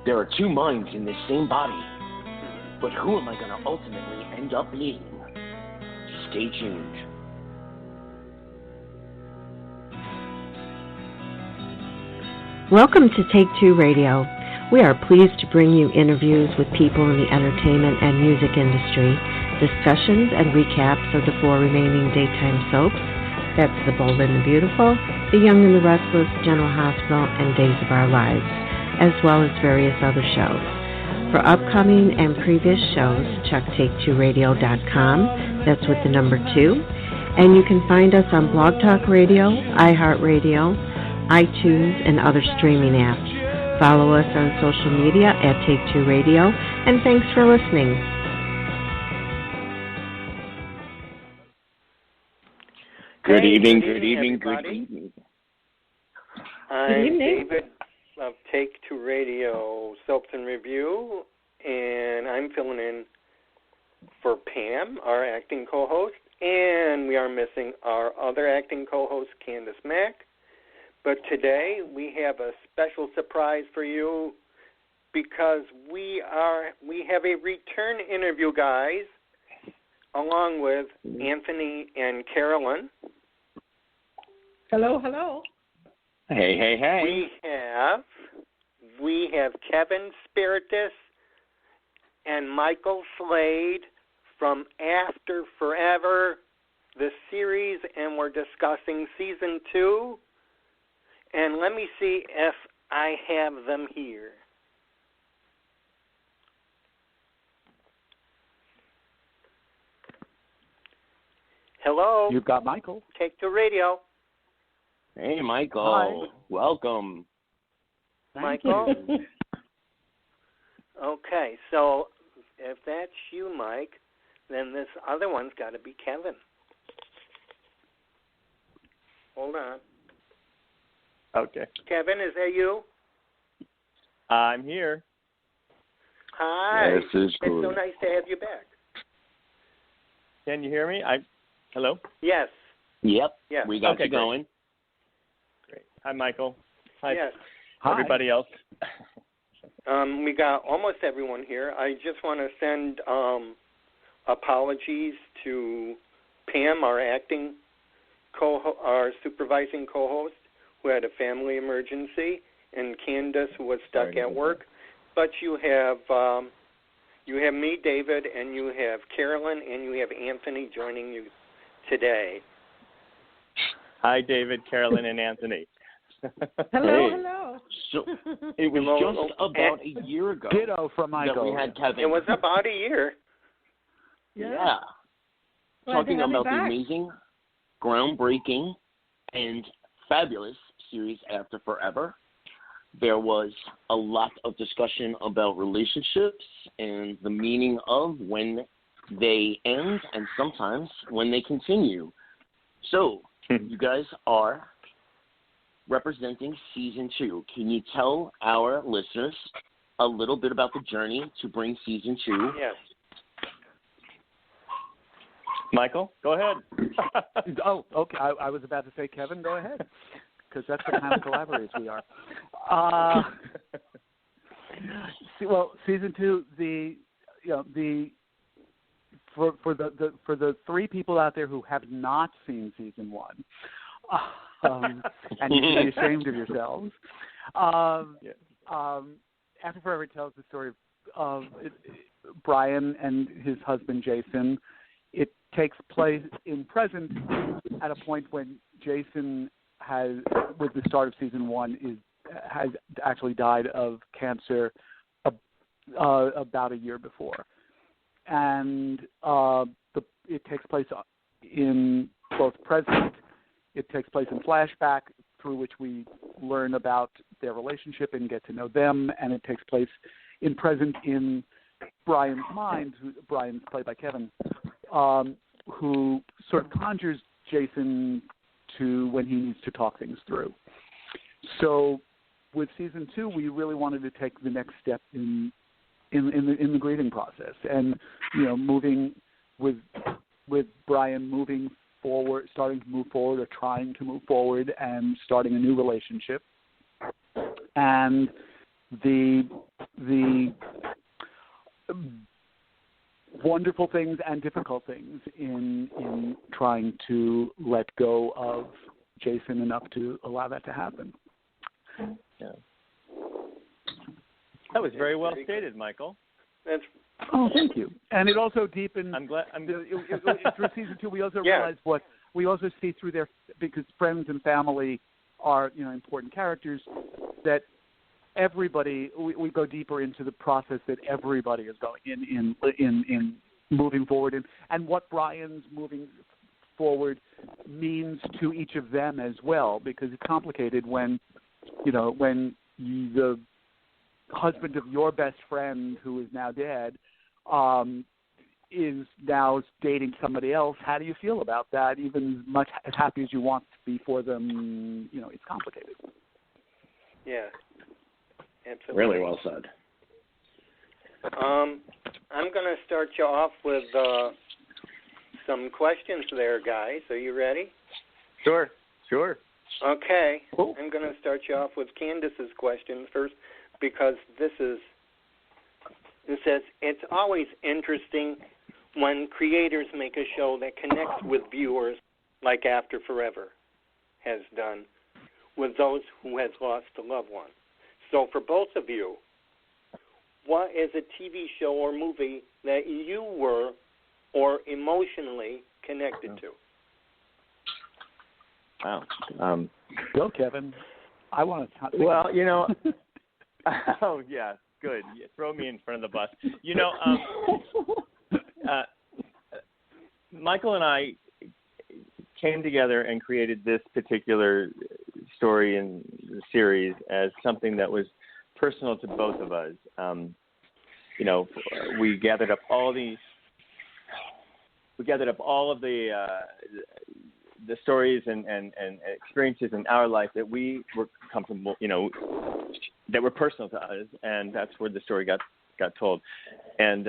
There are two minds in this same body, but who am I going to ultimately end up being? Stay tuned. Welcome to Take Two Radio. We are pleased to bring you interviews with people in the entertainment and music industry, discussions and recaps of the 4 remaining daytime soaps. That's The Bold and the Beautiful, The Young and the Restless, General Hospital, and Days of Our Lives, as well as various other shows. For upcoming and previous shows, check take2radio.com. That's with the number 2. And you can find us on Blog Talk Radio, iHeartRadio, iTunes, and other streaming apps. Follow us on social media at Take Two Radio, and thanks for listening. Good evening. I'm David of Take Two Radio Soaps and Review, and I'm filling in for Pam, our acting co-host, and we are missing our other acting co-host, Candice Mack. But today we have a special surprise for you because we have a return interview, guys, along with Anthony and Carolyn. Hello, hello. Hey. We have Kevin Spirtas and Michael Slade from After Forever, the series, and we're discussing season 2. And let me see if I have them here. Hello. You've got Michael. Take Two Radio. Hey, Michael. Hi. Welcome. Michael. Okay, so if that's you, Mike, then this other one's got to be Kevin. Hold on. Okay. Kevin, is that you? I'm here. Hi. This is It's good. so nice to have you back. Can you hear me? Hello? Yes. Yep. Yes. We got Okay, you going. Great. Hi, Michael. Hi, Yes. everybody else. We got almost everyone here. I just want to send apologies to Pam, our our supervising co-host, who had a family emergency, and Candace, who was stuck at work. But you have me, David, and you have Carolyn, and you have Anthony joining you today. Hi, David, Carolyn, and Anthony. Hello. So it was just about a year ago Ditto from Michael. that we had Kevin. It was about a year. Yeah. Talking about the amazing, groundbreaking, and fabulous series After Forever. There was a lot of discussion about relationships and the meaning of when they end and sometimes when they continue. So, you guys are representing season 2. Can you tell our listeners a little bit about the journey to bring season 2? Yes. Michael, go ahead. Oh, okay. I was about to say, Kevin, go ahead, because that's the kind of collaborators we are. Well, season 2, for the 3 people out there who have not seen season 1, and you should be ashamed of yourselves. After Forever tells the story of Brian and his husband Jason. It takes place in present at a point when Jason has, with the start of season 1, has actually died of cancer about a year before, and it takes place in both present. It takes place in flashback, through which we learn about their relationship and get to know them, and it takes place in present in Brian's mind. Brian's played by Kevin, who sort of conjures Jason to when he needs to talk things through. So with season 2, we really wanted to take the next step in the grieving process, and moving with Brian moving forward, starting to move forward, or trying to move forward, and starting a new relationship, and the the wonderful things and difficult things in trying to let go of Jason enough to allow that to happen. Yeah. That was very well stated, Michael. Oh, thank you. And it also deepened. I'm glad. Through season 2, we also realized what we also see through their, because friends and family are important characters, that everybody, we go deeper into the process that everybody is going in moving forward, and what Brian's moving forward means to each of them as well, because it's complicated when the husband of your best friend, who is now dead, is now dating somebody else. How do you feel about that? Even much as happy as you want to be for them, it's complicated. Yeah, absolutely. Really well said. I'm going to start you off with some questions there, guys. Are you ready? Sure. Okay. Cool. I'm going to start you off with Candice's questions first, because it says, it's always interesting when creators make a show that connects with viewers, like After Forever has done, with those who has lost a loved one. So for both of you, what is a TV show or movie that you were or emotionally connected to? Wow. Go, Kevin. I want to. Well, oh yeah, good. Throw me in front of the bus. Michael and I came together and created this particular story and series as something that was personal to both of us. We gathered up all of the stories and experiences in our life that we were comfortable, that were personal to us, and that's where the story got told, and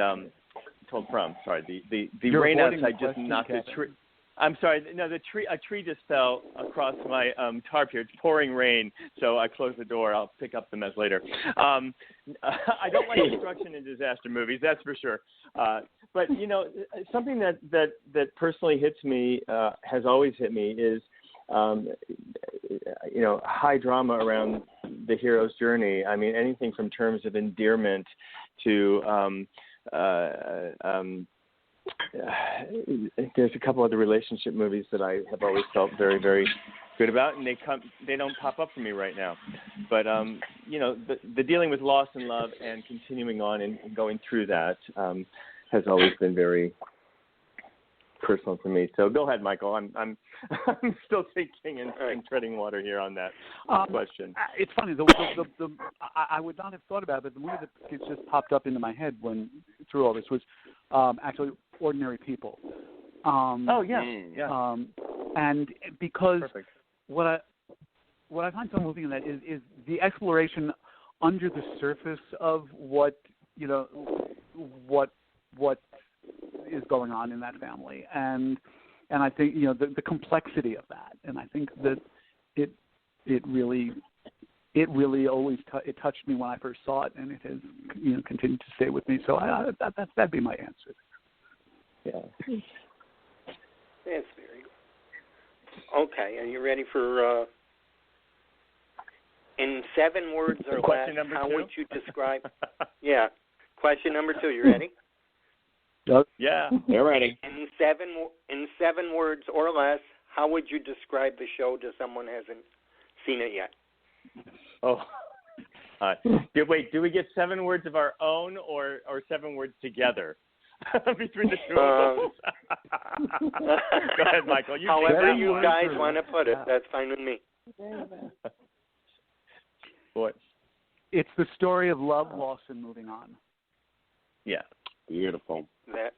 told from. Sorry, the rain outside just knocked a tree. I'm sorry. No, a tree just fell across my tarp here. It's pouring rain, so I closed the door. I'll pick up the mess later. I don't like destruction in disaster movies, that's for sure. But something that personally hits me, has always hit me, is high drama around the hero's journey. I mean, anything from terms of endearment to there's a couple other relationship movies that I have always felt very, very good about, and they don't pop up for me right now. But the dealing with loss and love and continuing on and going through that has always been very personal to me. So go ahead, Michael. I'm still thinking and treading water here on that question. It's funny. I would not have thought about it, but the movie that just popped up into my head through all this was actually Ordinary People. And because Perfect. what I find so moving in that is the exploration under the surface of what is going on in that family, and I think the complexity of that, and I think that it really always it touched me when I first saw it, and it has continued to stay with me. So that'd be my answer. Yeah. That's very good. Okay, are you ready for in 7 words or less? How would you describe? Yeah. Question number 2. You ready? Yeah, they're ready. In 7 words or less, how would you describe the show to someone who hasn't seen it yet? Oh, wait. Do we get 7 words of our own or 7 words together between the two of us? Go ahead, Michael. However you guys want to put it, that's fine with me. What? It's the story of love, loss, and moving on. Yeah. Beautiful. And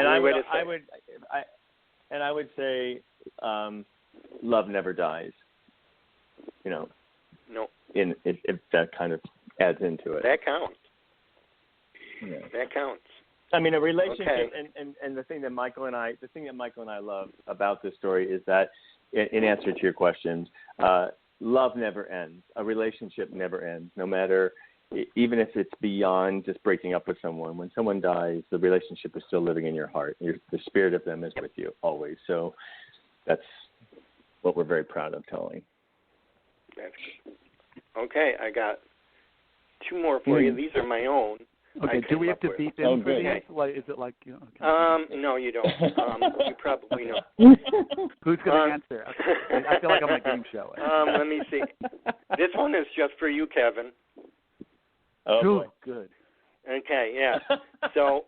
I would say, love never dies. No. If that kind of adds into it. That counts. Yeah. That counts. I mean, a relationship, okay. and the thing that Michael and I love about this story is that, in answer to your questions, love never ends. A relationship never ends, no matter even if it's beyond just breaking up with someone, when someone dies, the relationship is still living in your heart. The spirit of them is with you always. So that's what we're very proud of telling. That's good. Okay, I got two more for you. These are my own. Okay, do we have to beat them for these? Like, is it like, okay. No, you don't. You probably know. Who's going to answer? Okay. I feel like I'm on a game show. Let me see. This one is just for you, Kevin. Oh, boy. Good. Okay, yeah. So,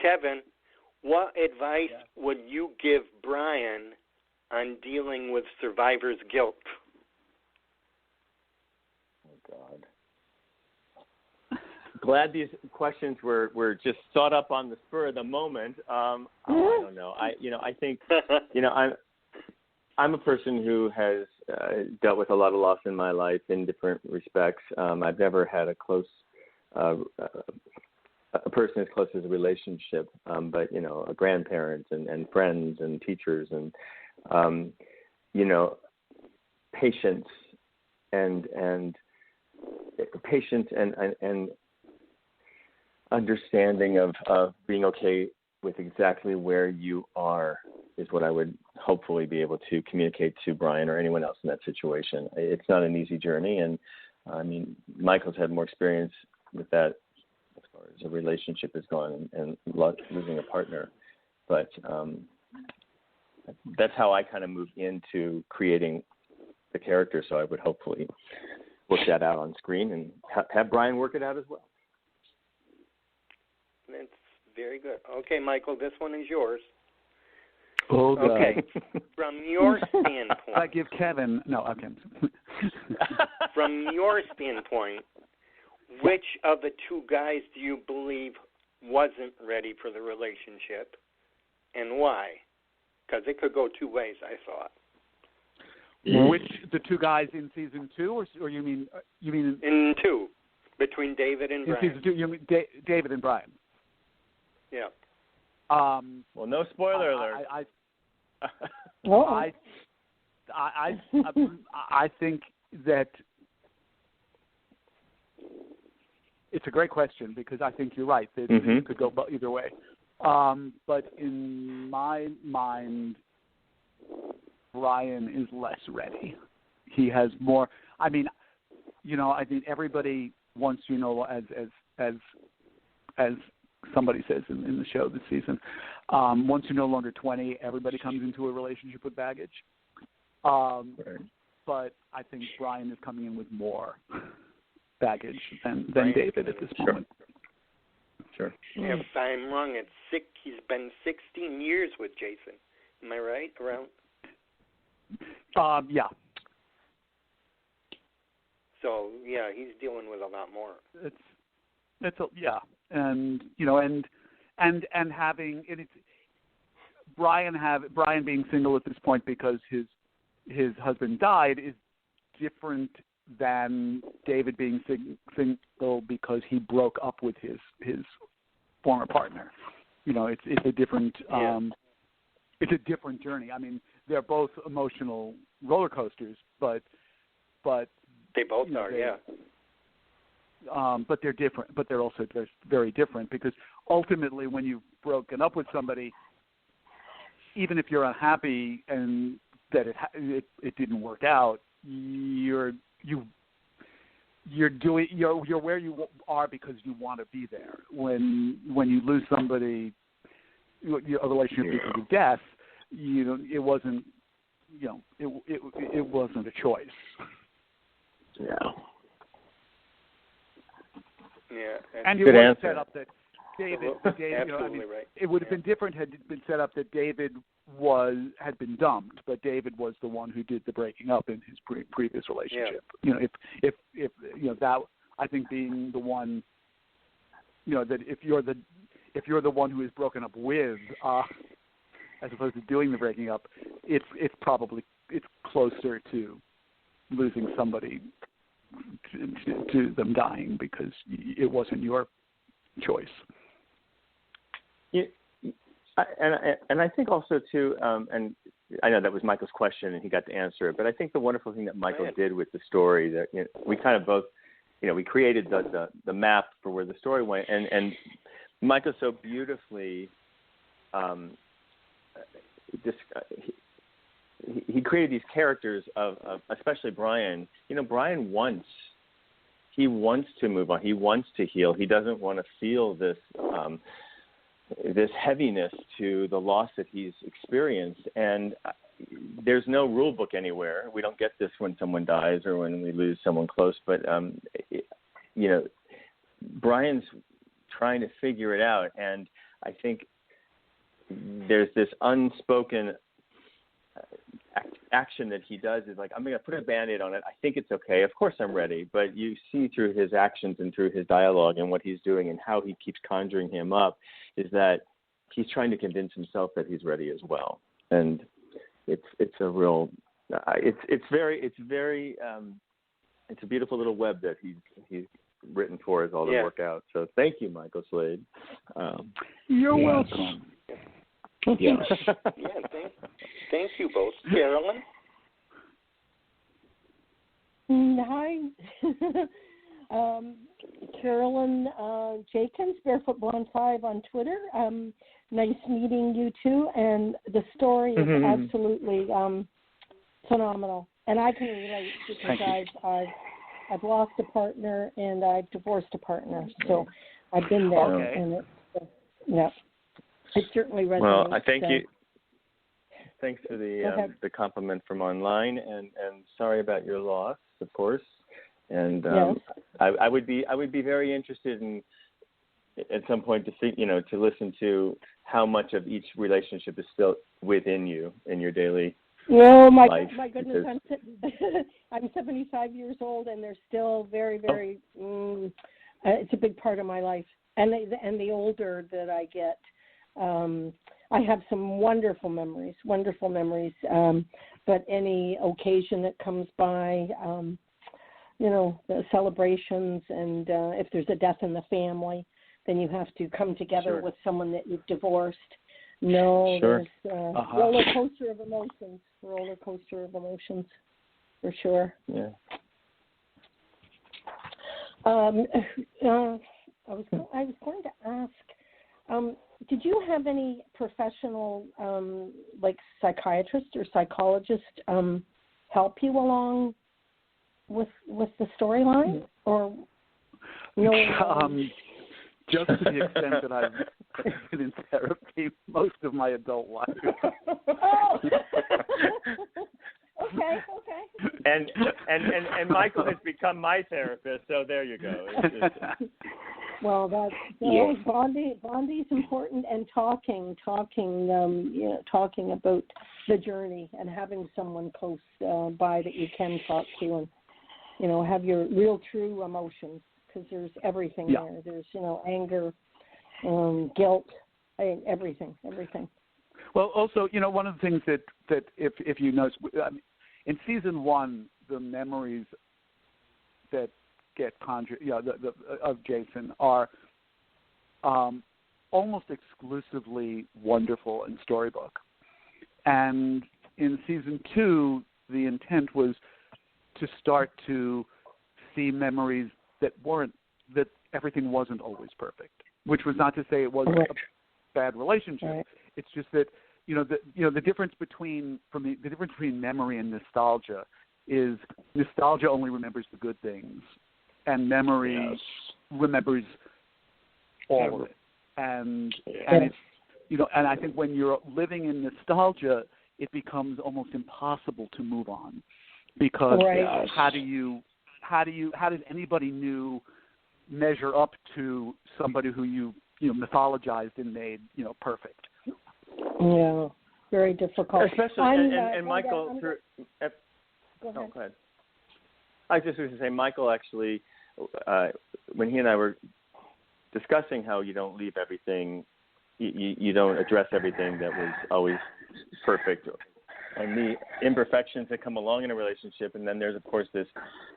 Kevin, what advice would you give Brian on dealing with survivor's guilt? Oh, God. Glad these questions were just thought up on the spur of the moment. I don't know. I think, I'm a person who has dealt with a lot of loss in my life in different respects. I've never had a close, a person as close as a relationship, but, a grandparent and friends and teachers and, patience and patience and understanding of being okay with exactly where you are is what I would hopefully be able to communicate to Brian or anyone else in that situation. It's not an easy journey, and Michael's had more experience with that as far as a relationship is gone and losing a partner. But that's how I kind of moved into creating the character, so I would hopefully work that out on screen and have Brian work it out as well. That's very good. Okay, Michael, this one is yours. Oh, God. Okay, from your standpoint. I give Kevin. No, okay. From your standpoint, which of the two guys do you believe wasn't ready for the relationship, and why? Because it could go two ways, I thought. Which the two guys in season 2, or you mean in 2, between David and Brian? In season 2, you mean David and Brian? Yeah. Well, no spoiler alert. I think that it's a great question because I think you're right that it could go either way. But in my mind, Brian is less ready. He has more. I mean, everybody wants, as somebody says in the show this season, once you're no longer 20, everybody comes into a relationship with baggage. Right. But I think Brian is coming in with more baggage than David at this moment. Sure. If I'm wrong, he's been 16 years with Jason. Am I right? Around? Yeah. So yeah, he's dealing with a lot more. And having it's Brian being single at this point because his husband died is different than David being single because he broke up with his former partner. It's a different it's a different journey. I mean, they're both emotional roller coasters, but they both are, yeah. But they're different. But they're also very different because ultimately, when you've broken up with somebody, even if you're unhappy and that it didn't work out, you're where you are because you want to be there. When you lose somebody, a relationship because of death, it wasn't it wasn't a choice. Yeah. Yeah. And it was set up that David absolutely right. It would have been different had it been set up that David had been dumped, but David was the one who did the breaking up in his previous relationship. Yeah. If that, I think being the one, that if you're the one who is broken up with, as opposed to doing the breaking up, it's closer to losing somebody to them dying because it wasn't your choice. And I think also too, and I know that was Michael's question and he got to answer it, but I think the wonderful thing that Michael did with the story that we kind of both we created the map for where the story went, and Michael so beautifully he created these characters of especially Brian. Brian wants to move on. He wants to heal. He doesn't want to feel this heaviness to the loss that he's experienced. And there's no rule book anywhere. We don't get this when someone dies or when we lose someone close. But Brian's trying to figure it out, and I think there's this unspoken action that he does is like, I'm going to put a Band-Aid on it. I think it's okay. Of course I'm ready. But you see through his actions and through his dialogue and what he's doing and how he keeps conjuring him up is that he's trying to convince himself that he's ready as well. And it's a real, it's a beautiful little web that he's written for us all to work out. So thank you, Michael Slade. You're welcome. Yes. Thank you both. Carolyn? Hi. Carolyn Jenkins, Barefoot Blonde 5 on Twitter. Nice meeting you two, and the story is absolutely phenomenal. And I can relate because I've lost a partner and I've divorced a partner, so I've been there. Okay. And it certainly resonates. Well, I thank you. Thanks for the compliment from online, and sorry about your loss, of course. And I would be very interested in at some point to see, to listen to how much of each relationship is still within you in your daily life. My goodness, I'm 75 years old, and they're still very, very. It's a big part of my life, and the older that I get. I have some wonderful memories, but any occasion that comes by, the celebrations, and if there's a death in the family, then you have to come together with someone that you've divorced. There's roller coaster of emotions, for sure. Yeah. I was going to ask, did you have any professional, like psychiatrist or psychologist, help you along with the storyline, or no? Just to the extent that I've been in therapy most of my adult life. Oh. Okay. And Michael has become my therapist, so there you go. Well, bonding's important, and talking about the journey and having someone close by that you can talk to, and have your real true emotions, because there's everything there. There's anger, guilt, everything. Well, also, one of the things that if you notice, in season 1, the memories that get conjured, of Jason are almost exclusively wonderful in storybook. And in season 2, the intent was to start to see memories that everything wasn't always perfect. Which was not to say it wasn't a bad relationship. Right. It's just that the difference between memory and nostalgia is nostalgia only remembers the good things, and memory remembers all of it. And it's and I think when you're living in nostalgia, it becomes almost impossible to move on, because how does anybody new measure up to somebody who you mythologized and made perfect? Yeah, very difficult. Especially and Michael. Go ahead. I just was going to say, Michael actually, when he and I were discussing how you don't leave everything, you don't address everything that was always perfect, and the imperfections that come along in a relationship, and then there's of course this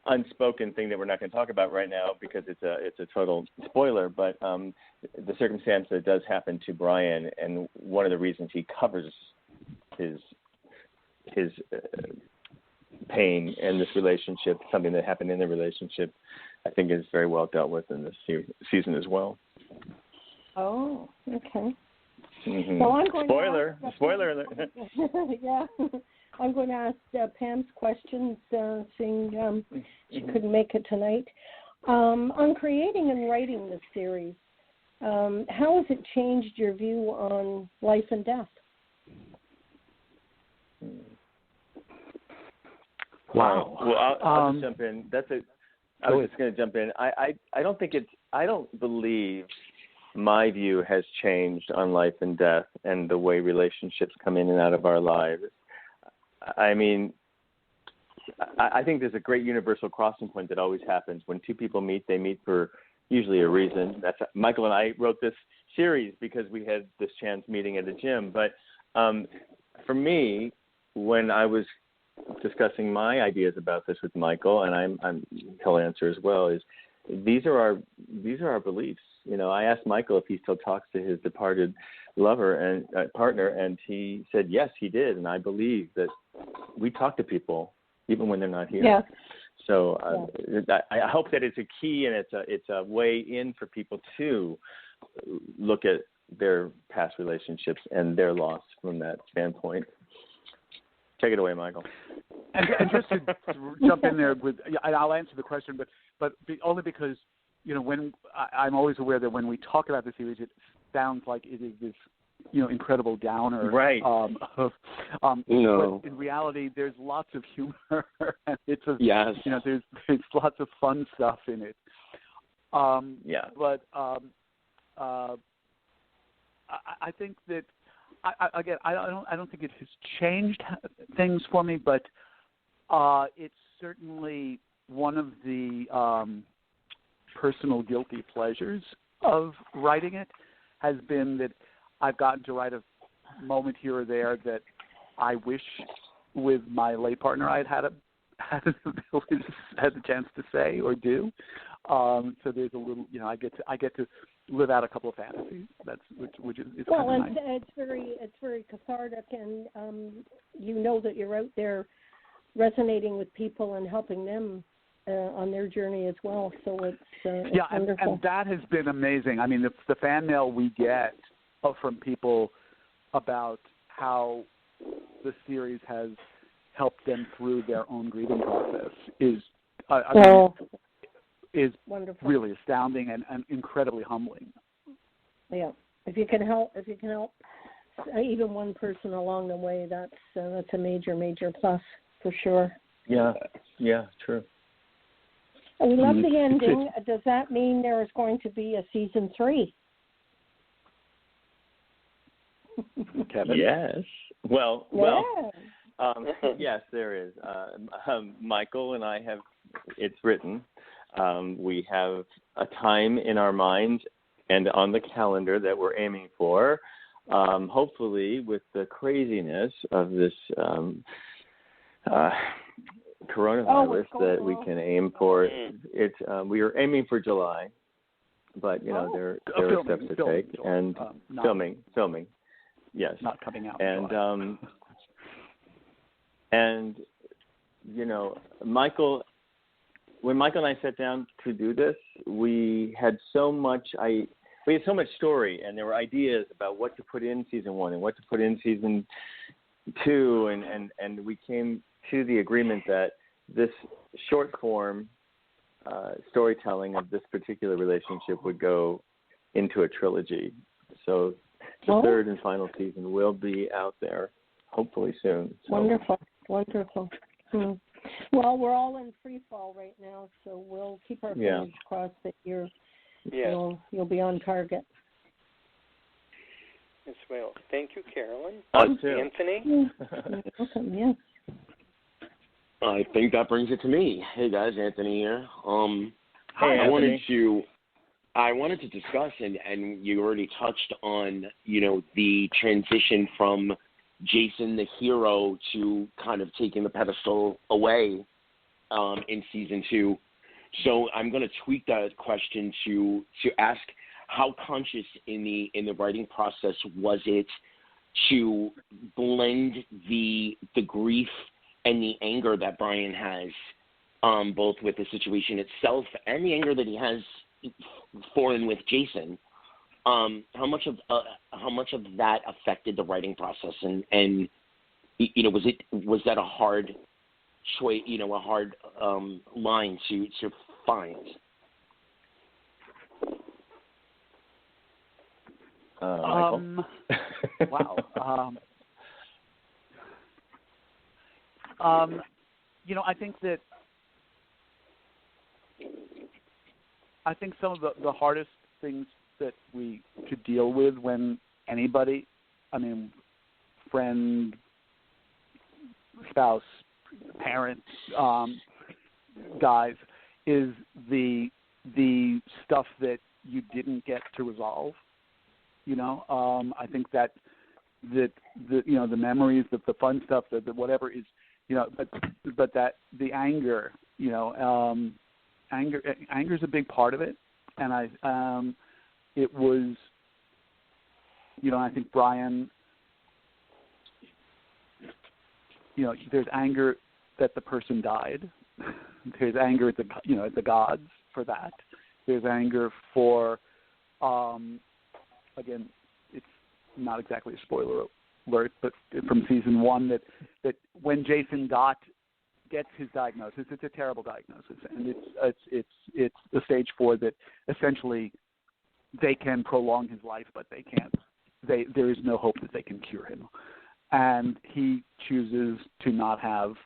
unspoken thing that we're not going to talk about right now because it's a total spoiler, but the circumstance that does happen to Brian, and one of the reasons he covers his pain in this relationship, something that happened in the relationship, I think is very well dealt with in this season as well. Oh, okay. Mm-hmm. So I'm going Spoiler alert. Yeah. I'm going to ask Pam's questions, seeing she couldn't make it tonight. On creating and writing this series, how has it changed your view on life and death? Wow. Well, I'll just jump in. I was just going to jump in. I don't believe my view has changed on life and death and the way relationships come in and out of our lives. I mean, I think there's a great universal crossing point that always happens. When two people meet, they meet for usually a reason. Michael and I wrote this series because we had this chance meeting at a gym. But for me, when I was discussing my ideas about this with Michael, and he'll answer as well, is these are our beliefs. You know, I asked Michael if he still talks to his departed lover and partner, and he said yes, he did, and I believe that we talk to people even when they're not here. Yeah. So I hope that it's a key and it's a way in for people to look at their past relationships and their loss from that standpoint. Take it away, Michael. And just to jump in there I'll answer the question, but only because, you know, when I'm always aware that when we talk about the series, it sounds like it is this, you know, incredible downer. Right. But in reality, there's lots of humor, and yes. You know, there's lots of fun stuff in it. But I think that I don't think it has changed things for me, but it's certainly one of the personal guilty pleasures of writing it has been that I've gotten to write a moment here or there that I wish with my late partner I had the chance to say or do. So there's a little, you know, I get to live out a couple of fantasies. That's which is well, kind of nice. It's very cathartic, and you know that you're out there resonating with people and helping them on their journey as well. So it's wonderful. And that has been amazing. I mean, the fan mail we get from people about how the series has helped them through their own grieving process is wonderful. Really astounding and incredibly humbling. Yeah, if you can help even one person along the way, that's a major plus for sure. Yeah, true. We love the ending. Does that mean there is going to be a season 3? Kevin? Yes. Well. Yes, there is. Michael and I have. It's written. We have a time in our mind and on the calendar that we're aiming for. Hopefully, with the craziness of this coronavirus, that we can aim for. It's we are aiming for July, but you know there are steps to take and filming. Yes, not coming out. And you know, Michael. When Michael and I sat down to do this, we had so much story, and there were ideas about what to put in season 1 and what to put in season 2, and we came to the agreement that this short form storytelling of this particular relationship would go into a trilogy. So the third and final season will be out there, hopefully soon. So. Wonderful. Well, we're all in free fall right now, so we'll keep our fingers crossed that you'll be on target. Yes, well, thank you, Carolyn. Anthony? Welcome, yes. I think that brings it to me. Hey guys, Anthony here. Hi, Anthony. I wanted to discuss, and you already touched on, you know, the transition from Jason the hero to kind of taking the pedestal away in season 2. So I'm going to tweak that question to ask, how conscious in the writing process was it to blend the grief and the anger that Brian has both with the situation itself and the anger that he has for and with Jason. How much of that affected the writing process, and was that a hard choice, a hard line to find? Wow. I think some of the hardest things that we could deal with when anybody, friend, spouse, parent, dies, is the stuff that you didn't get to resolve. I think that the memories, the fun stuff, the whatever is, but that the anger, anger is a big part of it, and it was, I think Brian, there's anger that the person died. There's anger at the gods for that. There's anger for, again, it's not exactly a spoiler alert, but from season 1 that when Jason gets his diagnosis, it's a terrible diagnosis, and it's the stage 4 that essentially they can prolong his life, but they can't. There is no hope that they can cure him, and he chooses to not have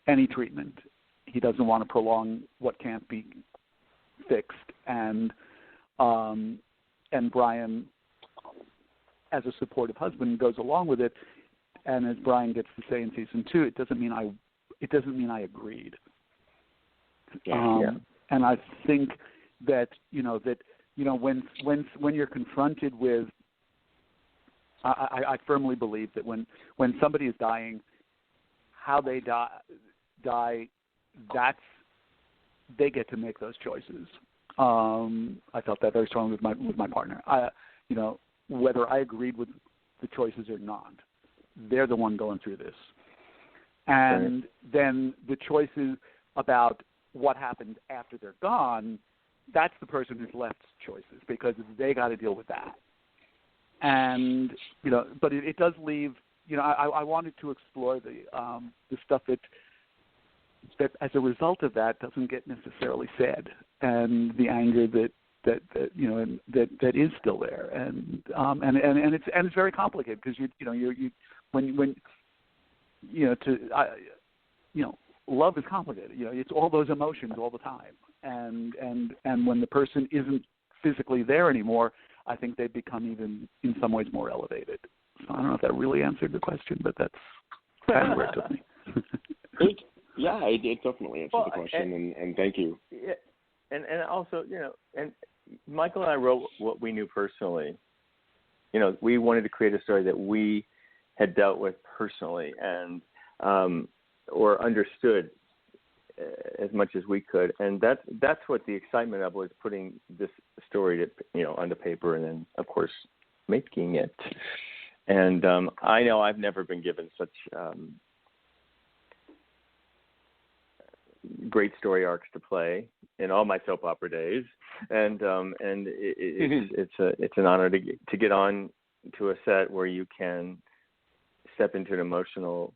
any treatment. He doesn't want to prolong what can't be fixed, and Brian, as a supportive husband, goes along with it. And as Brian gets to say in season 2, it doesn't mean I agreed. And I think that when you're confronted with, I firmly believe that when somebody is dying, how they die, they get to make those choices. I felt that very strongly with my partner. Whether I agreed with the choices or not, they're the one going through this. And then the choices about what happens after they're gone, that's the person who's left's choices, because they got to deal with that. And, but it does leave, I wanted to explore the stuff that as a result of that doesn't get necessarily said, and the anger that is still there, and it's very complicated, because love is complicated. It's all those emotions all the time, and when the person isn't physically there anymore, I think they become even in some ways more elevated. So I don't know if that really answered the question, but that's kind of where it took me. It definitely answered the question, and thank you. Yeah, and also, and Michael and I wrote what we knew personally. We wanted to create a story that we had dealt with personally, and or understood as much as we could, and that's what the excitement of was, putting this story onto paper, and then of course making it. And I know I've never been given such great story arcs to play in all my soap opera days, and it's an honor to get on to a set where you can step into an emotional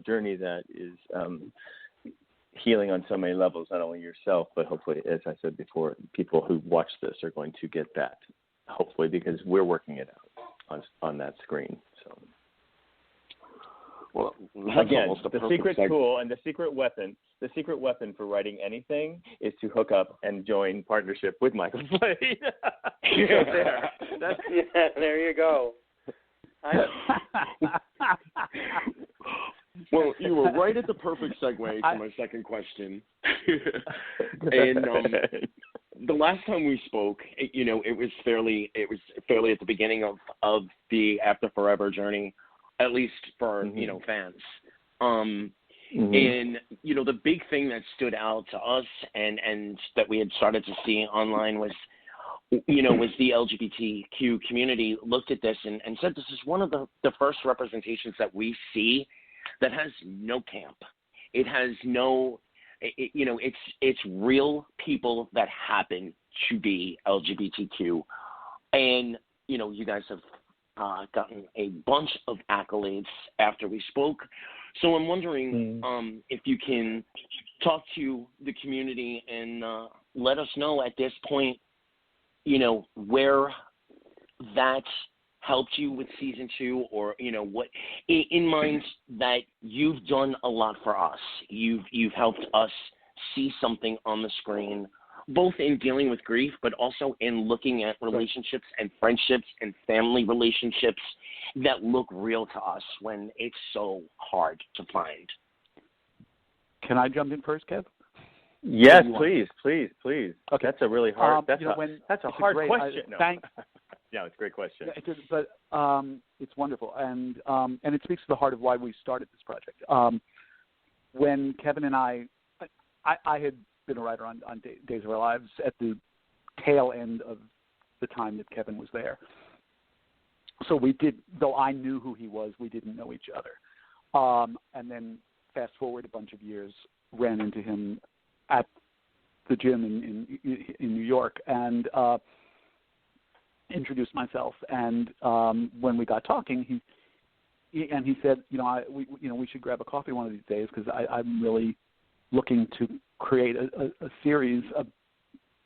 journey that is healing on so many levels, not only yourself, but hopefully, as I said before, people who watch this are going to get that, hopefully, because we're working it out on that screen. So, well, again, the secret tool and the secret weapon for writing anything is to hook up and join partnership with Michael Slade. There you go. Well, you were right at the perfect segue to my second question. And the last time we spoke, it was fairly at the beginning of the After Forever journey, at least for fans. And the big thing that stood out to us and that we had started to see online was was the LGBTQ community looked at this and said this is one of the first representations that we see that has no camp. It has no, it's real people that happen to be LGBTQ. And, you guys have gotten a bunch of accolades after we spoke. So I'm wondering if you can talk to the community and let us know at this point, where that helped you with season 2, or, what, in mind that you've done a lot for us. You've helped us see something on the screen, both in dealing with grief, but also in looking at relationships and friendships and family relationships that look real to us when it's so hard to find. Can I jump in first, Kev? Yes, please. Okay. That's a really hard. That's a hard question. Yeah, it's a great question. But it's wonderful, and it speaks to the heart of why we started this project. When Kevin and I had been a writer on Days of Our Lives at the tail end of the time that Kevin was there. So we did, though I knew who he was, we didn't know each other. And then fast forward a bunch of years, ran into him at the gym in New York and introduced myself. And when we got talking, he said, we should grab a coffee one of these days because I'm really looking to create a series of,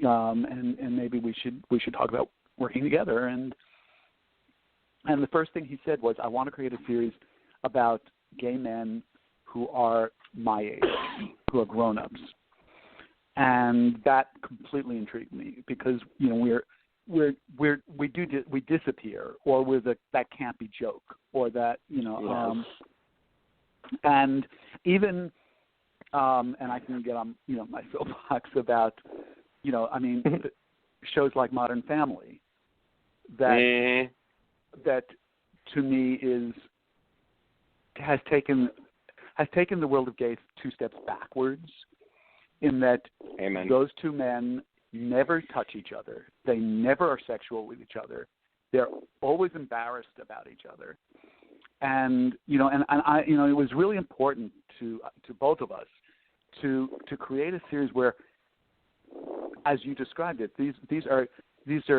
and maybe we should talk about working together. And the first thing he said was, I want to create a series about gay men who are my age, who are grown-ups. And that completely intrigued me because, we disappear, or we're that can't be joke, or that, and even, and I can get on, my soapbox about, shows like Modern Family that to me has taken the world of gays 2 steps backwards, in that Amen. Those 2 men never touch each other. They never are sexual with each other. They're always embarrassed about each other. And I it was really important to both of us to create a series where, as you described it, these are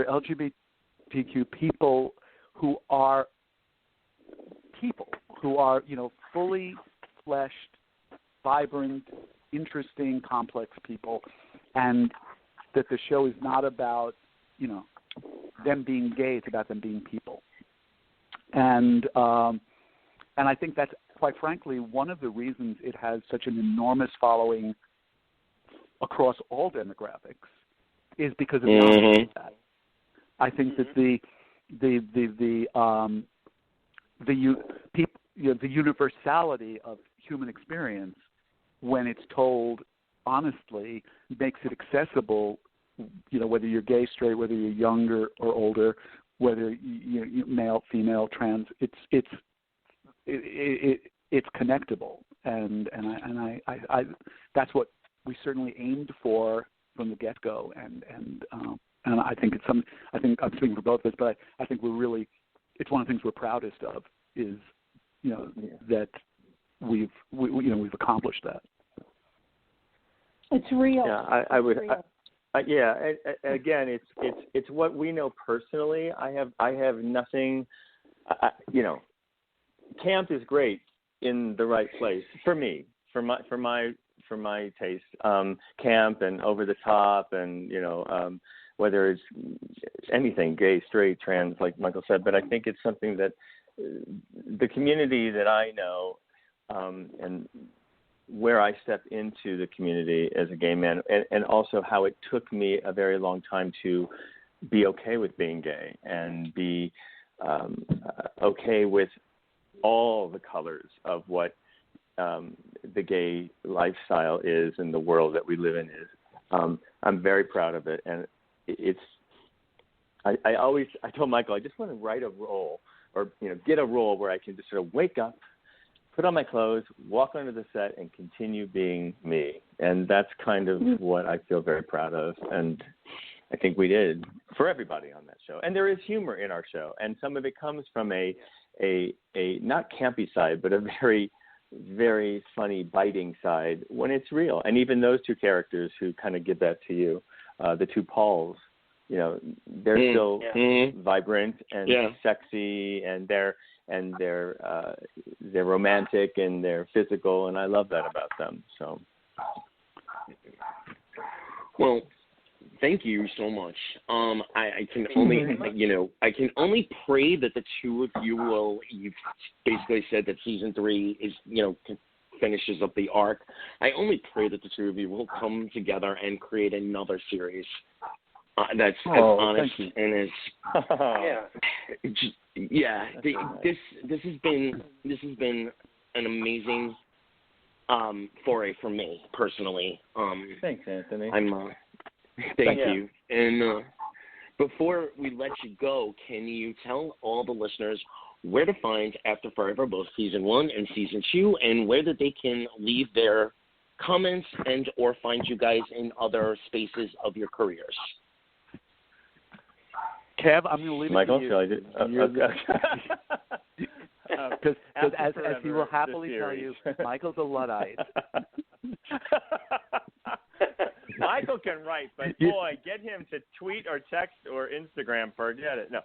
LGBTQ people who are fully fleshed, vibrant, interesting, complex people, and that the show is not about them being gay; it's about them being people. And I think that's, quite frankly, one of the reasons it has such an enormous following across all demographics is because of that. I think that the universality of human experience, when it's told honestly, makes it accessible. Whether you're gay, straight, whether you're younger or older, whether you male, female, trans, it's connectable, and I that's what we certainly aimed for from the get-go, and I think it's I think I'm speaking for both of us, but I think it's one of the things we're proudest of is that we've accomplished that. It's real. Yeah, I would. Again, it's what we know personally. I have nothing. Camp is great in the right place for me, for my taste. Camp and over the top, and whether it's anything gay, straight, trans, like Michael said. But I think it's something that the community that I know, and where I stepped into the community as a gay man, and also how it took me a very long time to be okay with being gay and be okay with all the colors of what the gay lifestyle is and the world that we live in is. I'm very proud of it, and I told Michael, I just want to write a role, or get a role where I can just sort of wake up, put on my clothes, walk onto the set, and continue being me. And that's kind of what I feel very proud of. And I think we did for everybody on that show. And there is humor in our show, and some of it comes from a not campy side, but a very, very funny, biting side when it's real. And even those two characters who kind of give that to you, the two Pauls, you know, they're still vibrant and sexy, and they're romantic and they're physical, and I love that about them. So, well, thank you so much. I can only, I can only pray that the two of you will. You've basically said that season 3 is, finishes up the arc. I only pray that the two of you will come together and create another series that's as honest and as This has been an amazing foray for me personally. Thanks, Anthony. Thank you. And before we let you go, can you tell all the listeners where to find After Forever, both Season 1 and Season 2, and where that they can leave their comments and or find you guys in other spaces of your careers? Kev, I'm going to leave Michael, it to you. Michael, because as he will happily tell you, Michael's a Luddite. Michael can write, but boy, get him to tweet or text or Instagram. Forget it. No,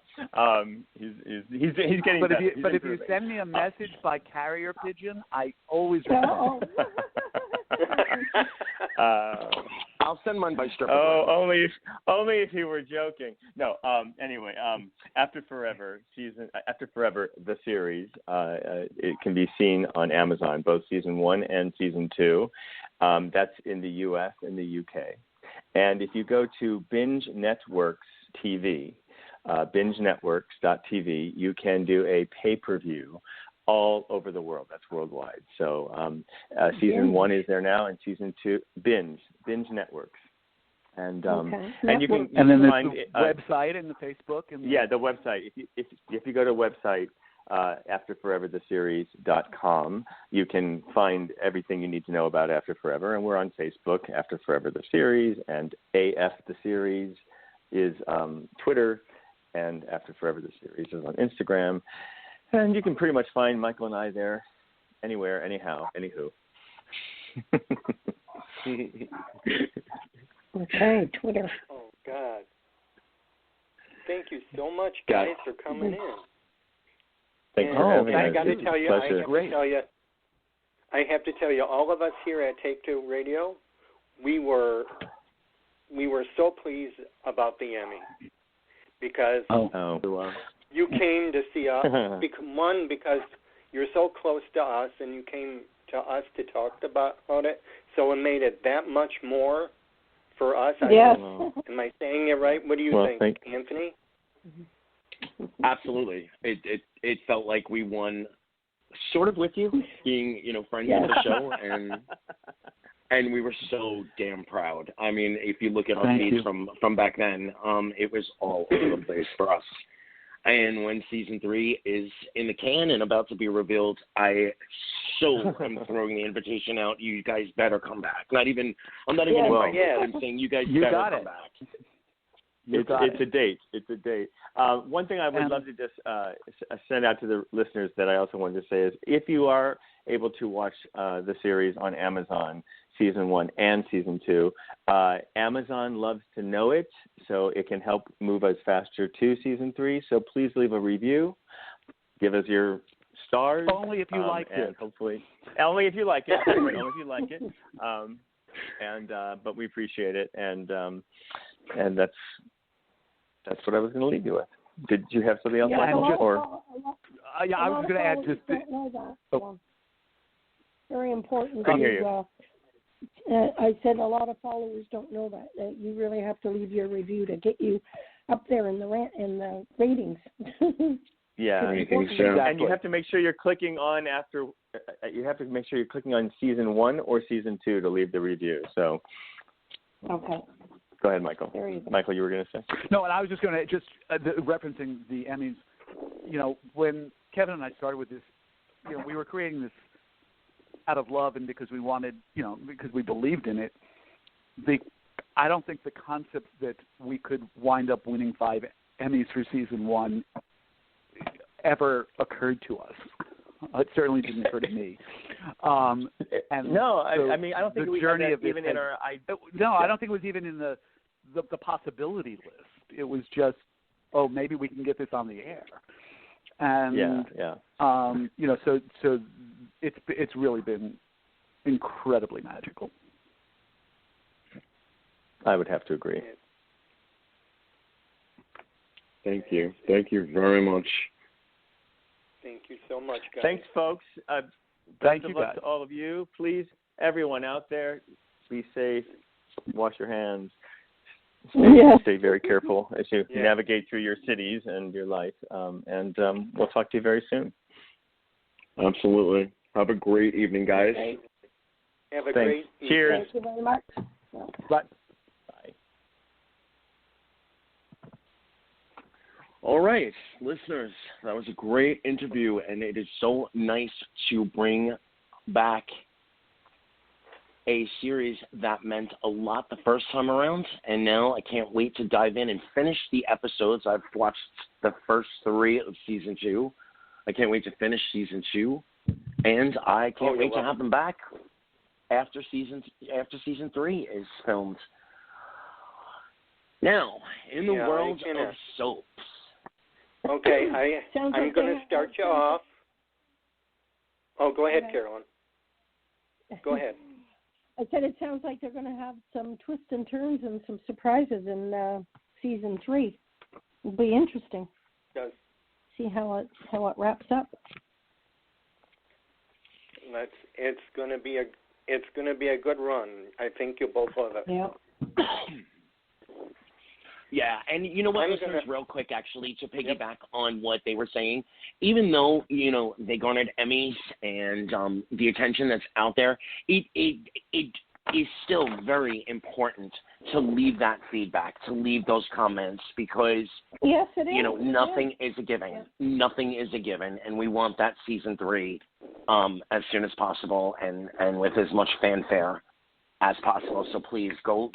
he's getting But better. if you send me a message by carrier pigeon, I always respond. I'll send mine by stripper. Only if you were joking. No. Anyway, After Forever, the series, it can be seen on Amazon, both season 1 and season 2. That's in the U.S. and the U.K. And if you go to Binge Networks TV, bingenetworks.tv, you can do a pay-per-view all over the world. That's worldwide. So season 1 is there now, and season 2, Binge Networks. And and you can find the website and the Facebook and the website. If you go to website afterforevertheseries.com, you can find everything you need to know about After Forever, and we're on Facebook, After Forever the Series, and AF the Series is Twitter, and After Forever the Series is on Instagram. And you can pretty much find Michael and I there anywhere, anyhow, anywho. Okay, Twitter. Oh, God. Thank you so much, guys, for coming in. Thanks for having us. I got to tell you, I have to tell you, all of us here at Take Two Radio, we were so pleased about the Emmy because you came to see us. One, because you're so close to us, and you came to us to talk about it, so it made it that much more for us. Yes. Am I saying it right? What do you think, Anthony? Absolutely. It felt like we won sort of with you, being, friends of the show, and we were so damn proud. I mean, if you look at our feeds from back then, it was all over the place for us. And when season 3 is in the can and about to be revealed, I am throwing the invitation out. You guys better come back. I'm not even inviting you. I'm saying you guys better come back. It's a date. It's a date. One thing I would love to just send out to the listeners that I also wanted to say is, if you are able to watch the series on Amazon, season 1 and season 2, Amazon loves to know it, so it can help move us faster to season 3. So please leave a review. Give us your stars. Only if you like it. Hopefully, only if you like it. Only if you like it. But we appreciate it, and that's what I was going to leave you with. Did you have something else? I was going to add just very important. Couldn't hear you. I said a lot of followers don't know that you really have to leave your review to get you up there in the ratings. Yeah, exactly. And you have to make sure you're clicking on season 1 or season 2 to leave the review. So. Okay. Go ahead, Michael. Michael, you were going to say? No, and I was just going to referencing the Emmys. When Kevin and I started with this, we were creating this out of love and because we wanted, because we believed in it. The I don't think the concept that we could wind up winning 5 Emmys for season 1 ever occurred to us. It certainly didn't occur to me. And no, I mean, I don't think we had that even in our. I don't think it was even in the possibility list. It was just, maybe we can get this on the air. And so it's really been incredibly magical. I would have to agree. Thank you very much. Thank you so much, guys. Thanks, folks. Thank you, guys. Best of luck to all of you. Please, everyone out there, be safe. Wash your hands. Stay very careful as you navigate through your cities and your life. And we'll talk to you very soon. Absolutely. Have a great evening, guys. Okay. Have a Thanks. great evening. Cheers. Thank you very much. Bye. All right, listeners, that was a great interview, and it is so nice to bring back a series that meant a lot the first time around, and now I can't wait to dive in and finish the episodes. I've watched the first 3 of season 2. I can't wait to finish season 2, and I can't wait to have them back after season 3 is filmed. Now, in the world of soaps. Okay, I'm going to start you off. Oh, go ahead, Carolyn. Go ahead. I said it sounds like they're going to have some twists and turns and some surprises in season 3. It'll be interesting. Yes. See how it wraps up. It's going to be a good run. I think you'll both love it. Yeah. Yeah, and you know what, listeners, real quick, actually, to piggyback on what they were saying, even though, they garnered Emmys and the attention that's out there, it is still very important to leave that feedback, to leave those comments, because, yes, it is. Nothing is a given. Yeah. Nothing is a given, and we want that season 3 as soon as possible and with as much fanfare as possible. So please go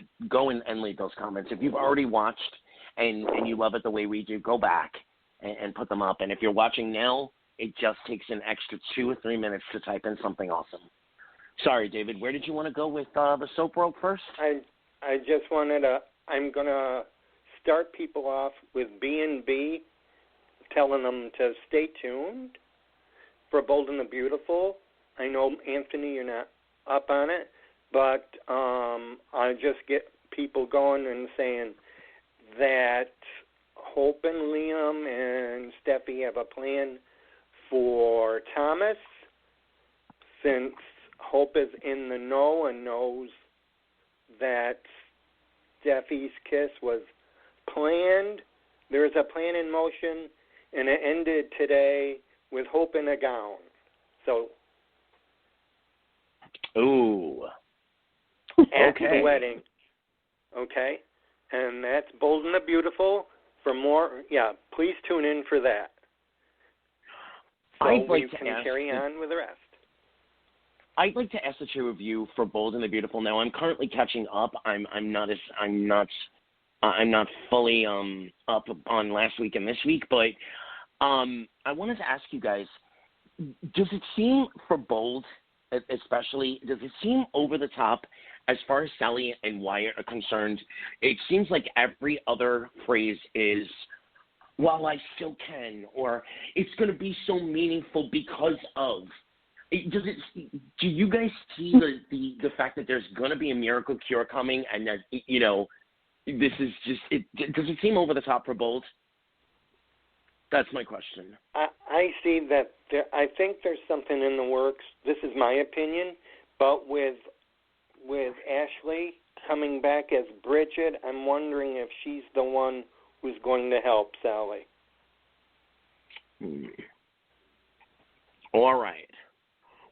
and leave those comments. If you've already watched and you love it the way we do, go back and put them up. And if you're watching now, it just takes an extra 2 or 3 minutes to type in something awesome. Sorry, David, where did you want to go with the soap world first? I just I'm going to start people off with B&B, telling them to stay tuned for Bold and the Beautiful. I know, Anthony, you're not up on it, but I just get people going and saying that Hope and Liam and Steffi have a plan for Thomas, since Hope is in the know and knows that Steffi's kiss was planned. There's a plan in motion, and it ended today with Hope in a gown. So, ooh. At the wedding. Okay? And that's Bold and the Beautiful. For more, please tune in for that. So we can carry on with the rest. I'd like to ask the two of you for Bold and the Beautiful. Now, I'm currently catching up. I'm not fully up on last week and this week, but I wanted to ask you guys, does it seem for Bold, especially, does it seem over the top as far as Sally and Wyatt are concerned? It seems like every other phrase is, while I still can, or it's going to be so meaningful because of. Do you guys see the fact that there's going to be a miracle cure coming, and that, this is just, does it seem over the top for Bold? That's my question. I see that I think there's something in the works. This is my opinion, but with Ashley coming back as Bridget, I'm wondering if she's the one who's going to help Sally. All right.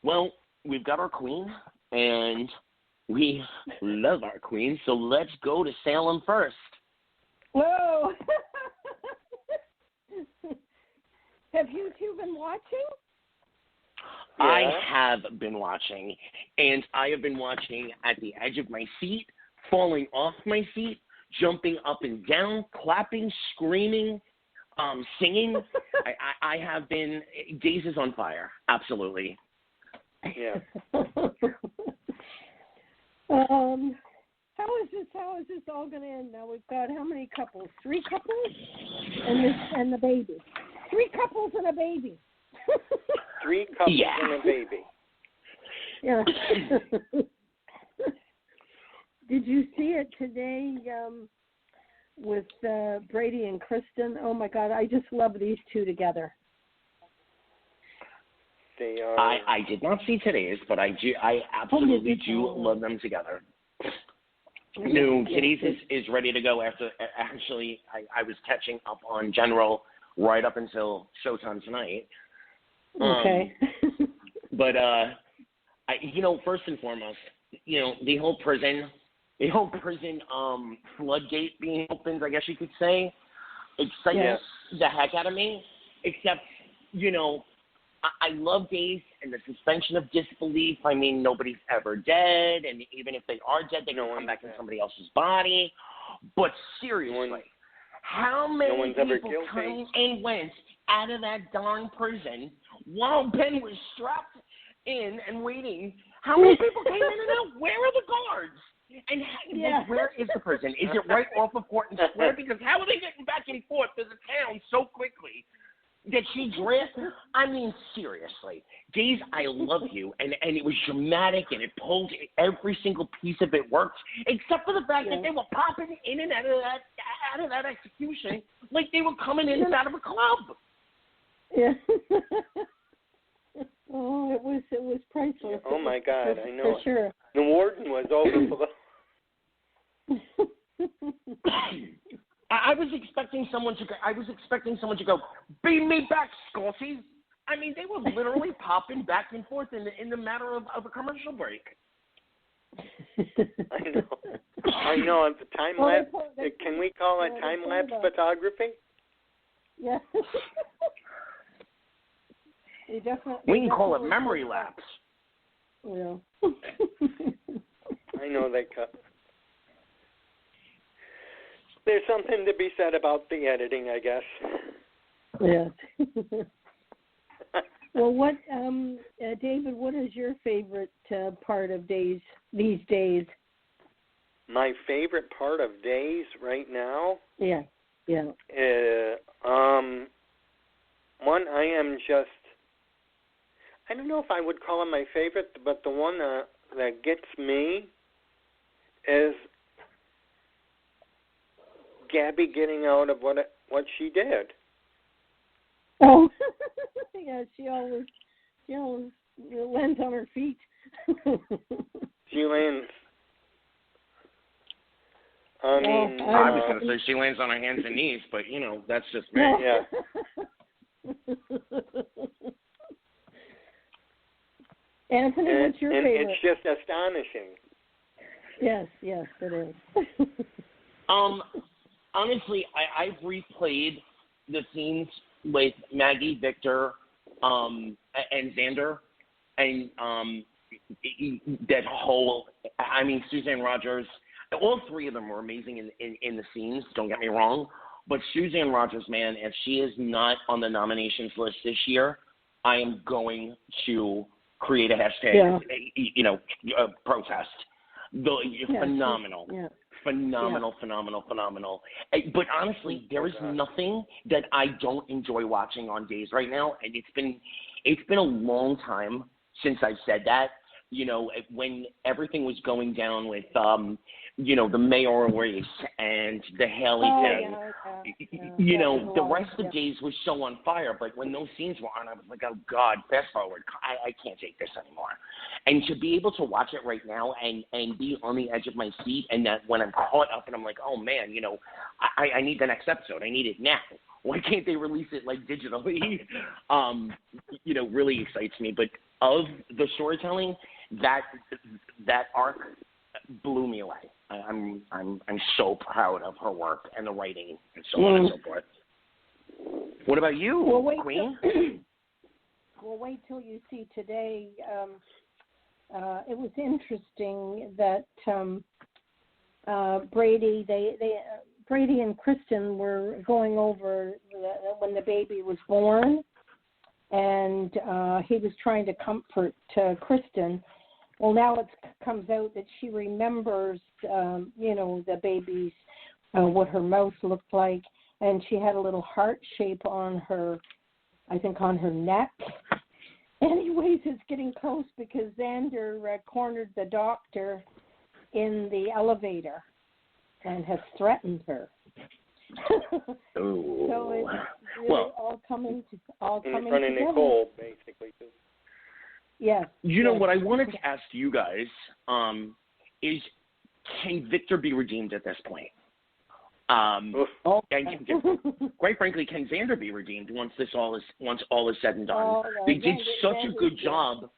Well, we've got our queen, and we love our queen, so let's go to Salem first. Whoa! Have you two been watching? Yeah. I have been watching, and I have been watching at the edge of my seat falling off my seat, jumping up and down, clapping, screaming, singing. I have been. Days is on fire. Absolutely. Yeah. How is this all going to end? Now we've got how many couples? 3 couples, and the baby. 3 couples and a baby. 3 couples and a baby. Yeah. Did you see it today with Brady and Kristen? Oh my God, I just love these 2 together. They are. I did not see today's, but I absolutely do love them together. No, today's is ready to go after. Actually, I was catching up on General right up until Showtime tonight. Okay. But first and foremost, the whole prison floodgate being opened, I guess you could say, excites the heck out of me. Except, I love Days and the suspension of disbelief. I mean, nobody's ever dead, and even if they are dead, they don't come back in somebody else's body. But seriously, how many people came and went out of that darn prison while Ben was strapped in and waiting? How many people came in and out? Where are the guards? And where is the prison? Is it right off of Portland Square? Because how are they getting back and forth to the town so quickly that she dressed? I mean, seriously. Days, I love you. And it was dramatic, and it pulled every single piece of it worked, except for the fact that they were popping in and out of that execution like they were coming in and out of a club. Yeah. Oh, it was priceless. Oh my God, I know. For sure. The warden was overflowing. I was expecting someone to go, "Beam me back, Scorsese." I mean, they were literally popping back and forth in the matter of a commercial break. I know. It's a time lapse. Can we call it time lapse photography? Yeah. We can call it memory lapse. Yeah. I know they cut. There's something to be said about the editing, I guess. Yeah. Well, what, David? What is your favorite part of these days? My favorite part of Days right now. Yeah. One, I am just. I don't know if I would call it my favorite, but the one that gets me is Gabby getting out of what she did. Oh, yeah, she always lands on her feet. She lands. I was going to say she lands on her hands and knees, but that's just me. Yeah. Anthony, what's your favorite? It's just astonishing. Yes, it is. Honestly, I've replayed the scenes with Maggie, Victor, and Xander, and that whole. I mean, Suzanne Rogers. All 3 of them were amazing in the scenes. Don't get me wrong, but Suzanne Rogers, man, if she is not on the nominations list this year, I am going to create a hashtag, protest. Phenomenal. Phenomenal. But honestly, there is nothing that I don't enjoy watching on Days right now, and it's been a long time since I've said that. When everything was going down with, the mayoral race and the Haley thing, the rest of Days was so on fire. But when those scenes were on, I was like, oh, God, fast forward. I can't take this anymore. And to be able to watch it right now and be on the edge of my seat, and that when I'm caught up and I'm like, oh, man, I need the next episode. I need it now. Why can't they release it, digitally? Really excites me. But of the storytelling, that arc blew me away. I'm so proud of her work and the writing and so on and so forth. What about you, Queen? Wait till you see today. It was interesting that Brady, Brady and Kristen were going over when the baby was born, and he was trying to comfort Kristen. Well, now it comes out that she remembers, the baby's, what her mouth looked like, and she had a little heart shape on her, I think on her neck. Anyways, it's getting close because Xander cornered the doctor in the elevator and has threatened her. So it's really all coming together. In front of Nicole, basically. Yes. You know what I wanted to ask you guys is, can Victor be redeemed at this point? And quite frankly, can Xander be redeemed once all is said and done? They did such a good job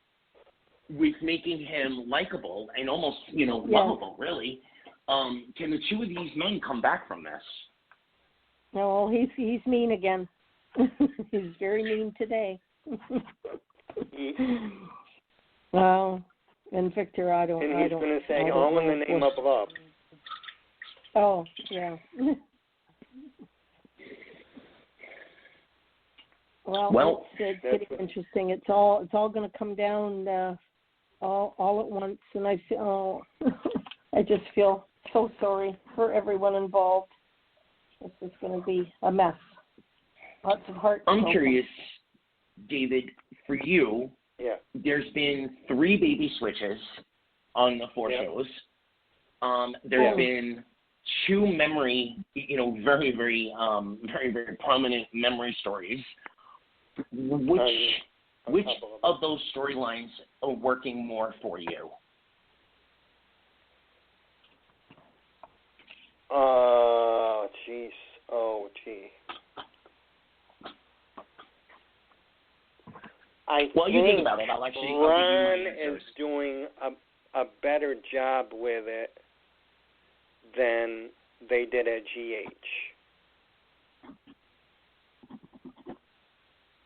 with making him likable and almost lovable, really. Can the two of these men come back from this? No, he's mean again. He's very mean today. Well, and Victor, I don't. And he's going to say, all in the name of love. Oh, yeah. Well, it's getting interesting. It's all going to come down all at once, and I just feel so sorry for everyone involved. This is going to be a mess. Lots of heart. I'm curious, David, for you. Yeah. There's been 3 baby switches on the 4 shows. There's been 2 memory, very, very, very, very prominent memory stories. Which of those storylines are working more for you? Jeez. Oh, gee. While you think about it, I'll actually Ron is doing a better job with it than they did at GH.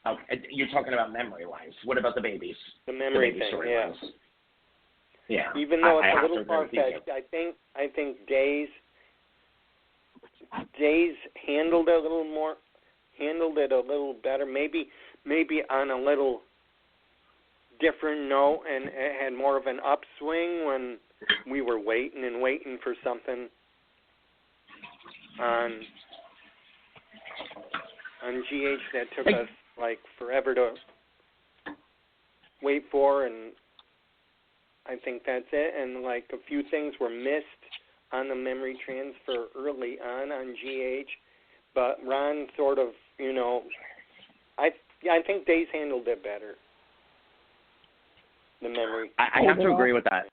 Okay, you're talking about memory-wise. What about the babies? The memory thing, yeah. Yeah. Even though it's a little far-fetched, I think Days handled it a little better. Maybe on a little different note, and it had more of an upswing when we were waiting for something on GH that took us like forever to wait for, and I think that's it. And like a few things were missed on the memory transfer early on GH, but Ron sort of, I think Days handled it better. The memory. I have to agree with that.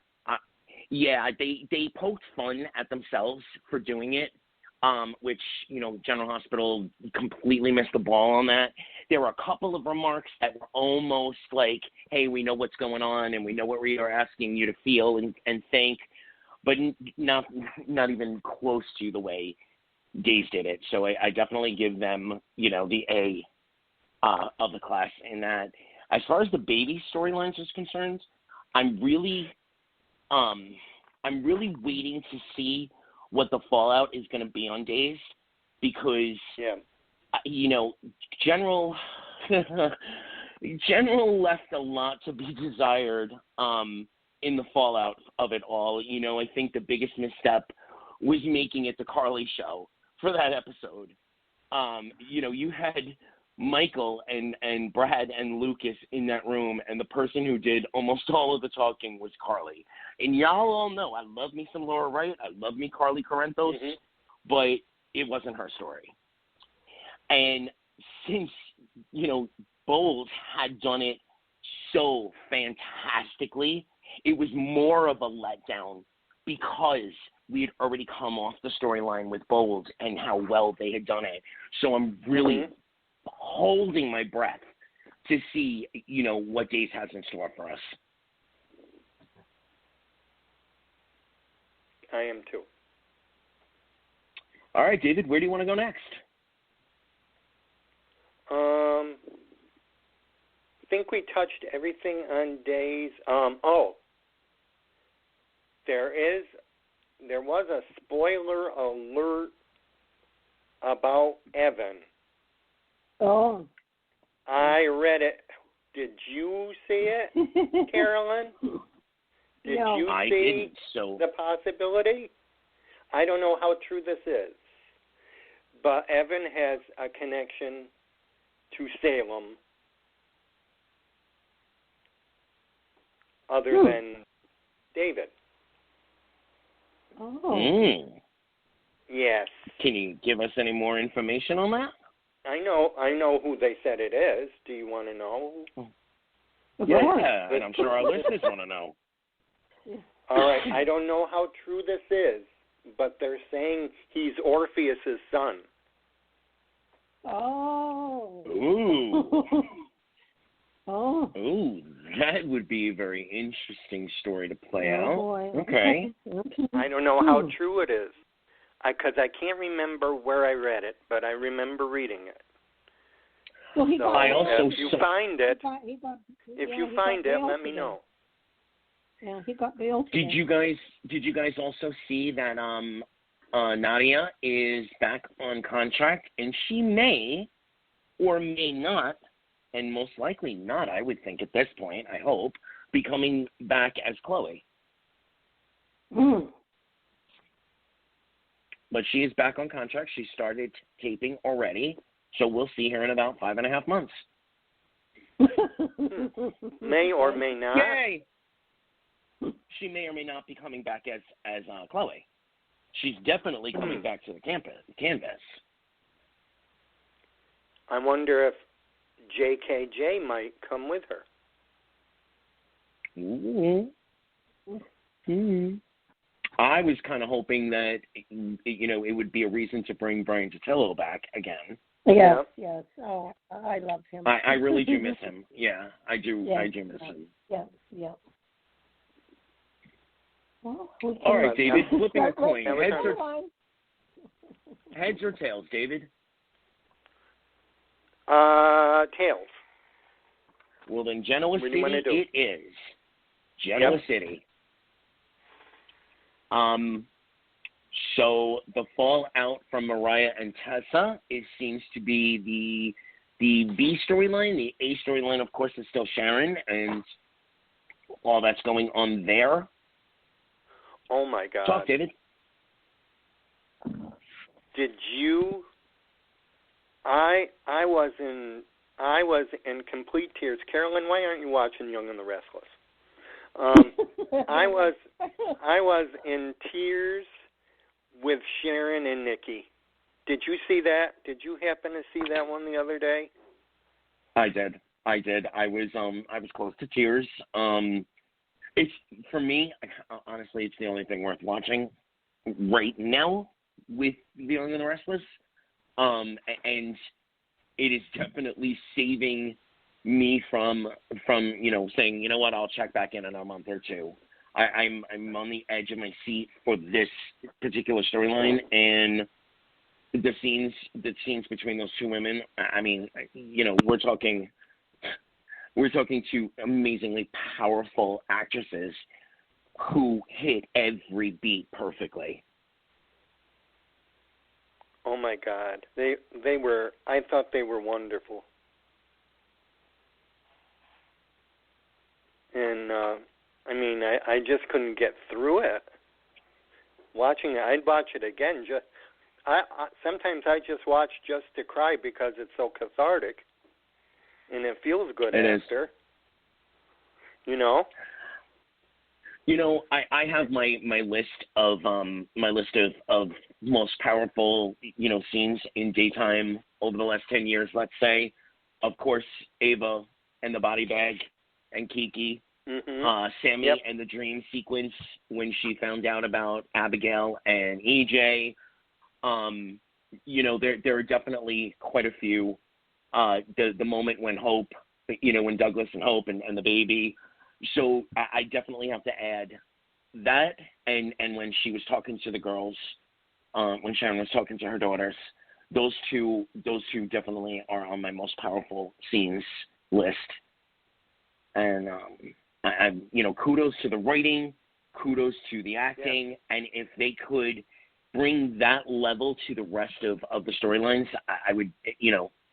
They poked fun at themselves for doing it, which, General Hospital completely missed the ball on that. There were a couple of remarks that were almost like, hey, we know what's going on and we know what we are asking you to feel and think, but not even close to the way Days did it. So I definitely give them, the A of the class in that. As far as the baby storylines is concerned, I'm really waiting to see what the fallout is going to be on Days, because General left a lot to be desired in the fallout of it all. I think the biggest misstep was making it the Carly show for that episode. You had Michael and Brad and Lucas in that room, and the person who did almost all of the talking was Carly. And y'all all know I love me some Laura Wright. I love me Carly Corinthos, but it wasn't her story. And since, Bowles had done it so fantastically, it was more of a letdown because we had already come off the storyline with Bowles and how well they had done it. So I'm really holding my breath to see, what Days has in store for us. I am too. All right, David, where do you want to go next? I think we touched everything on Days. There is a spoiler alert about Evan. Oh. I read it. Did you see it, Carolyn? Did No. you I see didn't, so the possibility? I don't know how true this is, but Evan has a connection to Salem other than David. Oh. Yes. Can you give us any more information on that? I know who they said it is. Do you want to know? Yeah, and I'm sure our listeners want to know. All right, I don't know how true this is, but they're saying he's Orpheus's son. Oh. Ooh. Oh. Ooh, that would be a very interesting story to play out. Boy. Okay. I don't know how true it is, because I can't remember where I read it, but I remember reading it. Well, So if you find it, let me know. Yeah, he got bail today. Did you guys also see that Nadia is back on contract, and she may or may not, and most likely not, I would think at this point, I hope, be coming back as Chloe. But she is back on contract. She started taping already, so we'll see her in about 5.5 months. May or may not. Yay! She may or may not be coming back as Chloe. She's definitely coming back to the canvas. I wonder if JKJ might come with her. Ooh. Mm-hmm. I was kind of hoping that, it would be a reason to bring Brian Totillo back again. Yes. Oh, I love him. I really do miss him. Yeah, I do. Yes. I do miss him. Yeah. Well, all right, David, flipping a coin. Heads or tails, David? Tails. Well, then Genoa City it is. Genoa City. So the fallout from Mariah and Tessa, it seems to be the B storyline. The A storyline, of course, is still Sharon and all that's going on there. Oh my God! Talk, David. Did you? I was in complete tears. Carolyn, why aren't you watching Young and the Restless? I was in tears with Sharon and Nikki. Did you see that? Did you happen to see that one the other day? I did. I was close to tears. It's for me, honestly, it's the only thing worth watching right now with The Young and the Restless. And it is definitely saving me from saying, you know what, I'll check back in a month or two. I'm on the edge of my seat for this particular storyline, and the scenes between those two women. I mean, we're talking two amazingly powerful actresses who hit every beat perfectly. Oh my God, they were. I thought they were wonderful, and I just couldn't get through it. Watching it, I'd watch it again. Sometimes I just watch just to cry because it's so cathartic, and it feels good after. I have my list of most powerful scenes in daytime over the last 10 years. Let's say, of course, Ava and the body bag, and Kiki, Sammy and the dream sequence when she found out about Abigail and EJ. There are definitely quite a few. The moment when Hope, when Douglas and Hope and the baby. So I definitely have to add that, and when she was talking to the girls, when Sharon was talking to her daughters, those two definitely are on my most powerful scenes list. And I kudos to the writing, kudos to the acting, and if they could bring that level to the rest of the storylines, I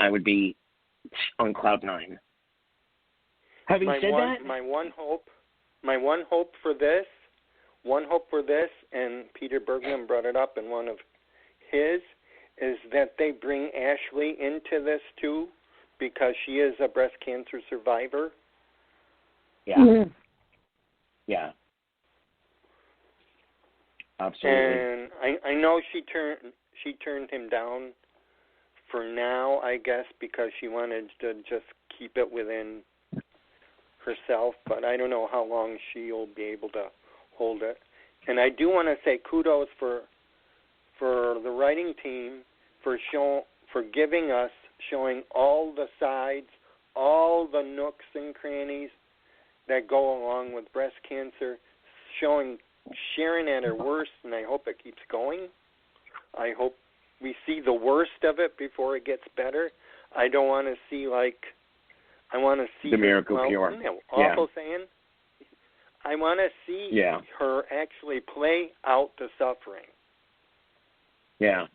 would be on cloud nine. Having said that, my one hope for this, and Peter Bergman brought it up in one of his, is that they bring Ashley into this too, because she is a breast cancer survivor. Yeah. Mm-hmm. Yeah. Absolutely. And I know she turned him down for now, I guess, because she wanted to just keep it within herself, but I don't know how long she'll be able to hold it. And I do want to say kudos for the writing team for showing all the sides, all the nooks and crannies that go along with breast cancer, showing Sharon at her worst, and I hope it keeps going. I hope we see the worst of it before it gets better. I don't want to see I want to see the miracle cure. Awful saying. I want to see her actually play out the suffering. Yeah.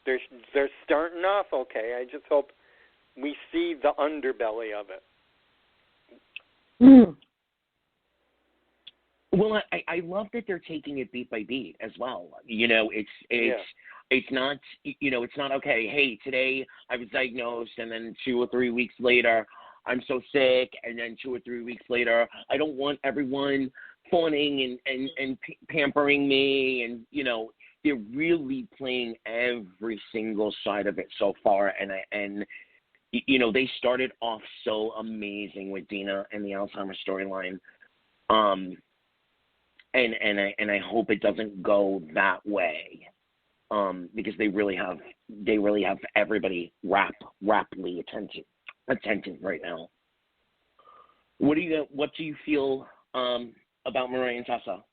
They're starting off okay. I just hope we see the underbelly of it. Mm. Well, I love that they're taking it beat by beat as well. It's not, it's not okay. Hey, today I was diagnosed, and then 2 or 3 weeks later I'm so sick, and then 2 or 3 weeks later I don't want everyone fawning and pampering me, and they're really playing every single side of it so far, and they started off so amazing with Dina and the Alzheimer's storyline. And I hope it doesn't go that way, because they really have everybody rapidly attentive right now. What do you feel about Mariah and Tessa?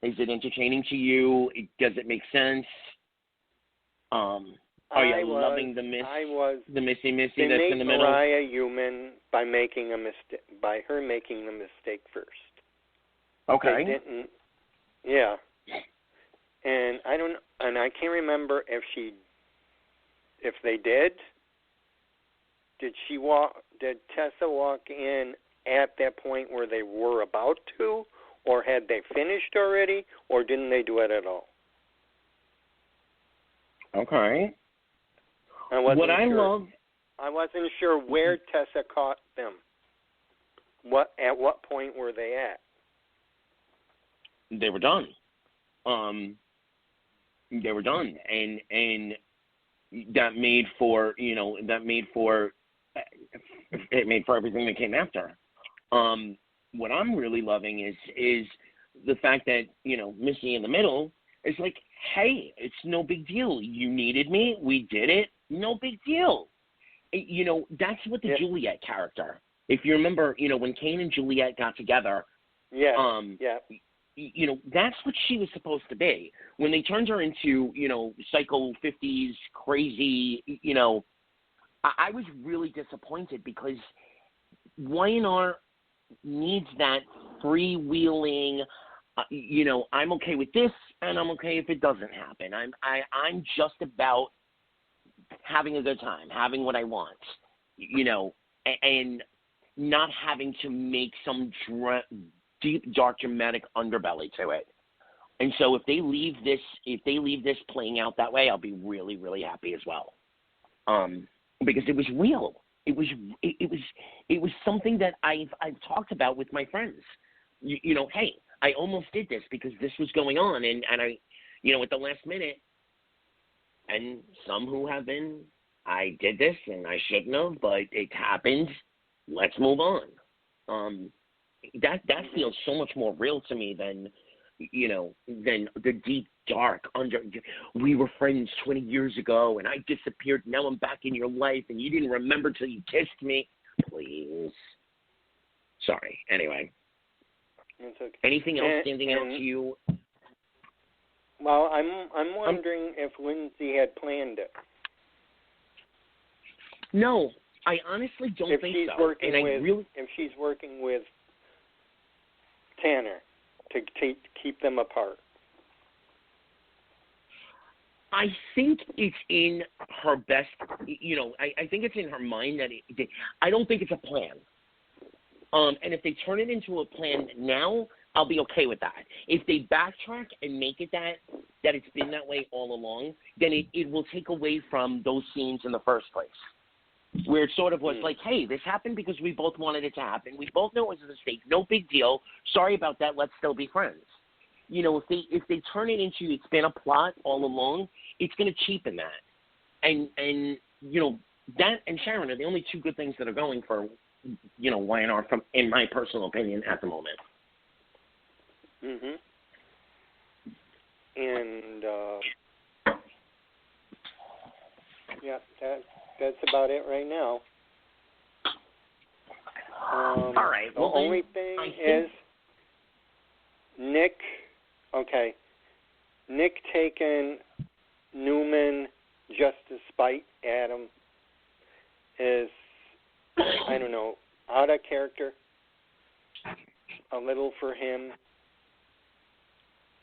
Is it entertaining to you? Does it make sense? Are you loving the Missy they that's in the middle? Mariah human by making a mistake, by her making the mistake first. Okay. They didn't. Yeah. And I can't remember if they did. Did Tessa walk in at that point where they were about to, or had they finished already, or didn't they do it at all? Okay. I wasn't sure where Tessa caught them. At what point were they at? They were done. They were done, and that made for everything that came after. What I'm really loving is the fact that Missy in the middle is like, hey, it's no big deal. You needed me, we did it, no big deal. That's what the Juliet character. If you remember, when Cain and Juliet got together, that's what she was supposed to be. When they turned her into, psycho 50s crazy, I was really disappointed, because YNR needs that freewheeling, I'm okay with this, and I'm okay if it doesn't happen. I'm just about having a good time, having what I want, and not having to make some deep, dark, dramatic underbelly to it. And so if they leave this playing out that way, I'll be really, really happy as well. Because it was real. It was something that I've talked about with my friends. Hey, I almost did this because this was going on, and I, at the last minute, and some who have been, I did this and I shouldn't have, but it happened. Let's move on. That feels so much more real to me than the deep, dark, we were friends 20 years ago and I disappeared, now I'm back in your life and you didn't remember till you kissed me. Please. Sorry. Anyway. It's okay. Anything else standing out to you? Well, I'm wondering if Lindsay had planned it. No, I honestly don't think so. If she's working with Tanner. to keep them apart? I think it's in her best, I think it's in her mind that I don't think it's a plan. And if they turn it into a plan now, I'll be okay with that. If they backtrack and make it that it's been that way all along, then it will take away from those scenes in the first place. Where it sort of was like, hey, this happened because we both wanted it to happen. We both know it was a mistake. No big deal. Sorry about that. Let's still be friends. If they turn it into it's been a plot all along, it's going to cheapen that. And that and Sharon are the only two good things that are going for, Y&R from, in my personal opinion, at the moment. Mhm. And yeah, that's about it right now. All right. The only thing is Nick. Okay, Nick taking Newman just to spite Adam is, I don't know, out of character. A little for him.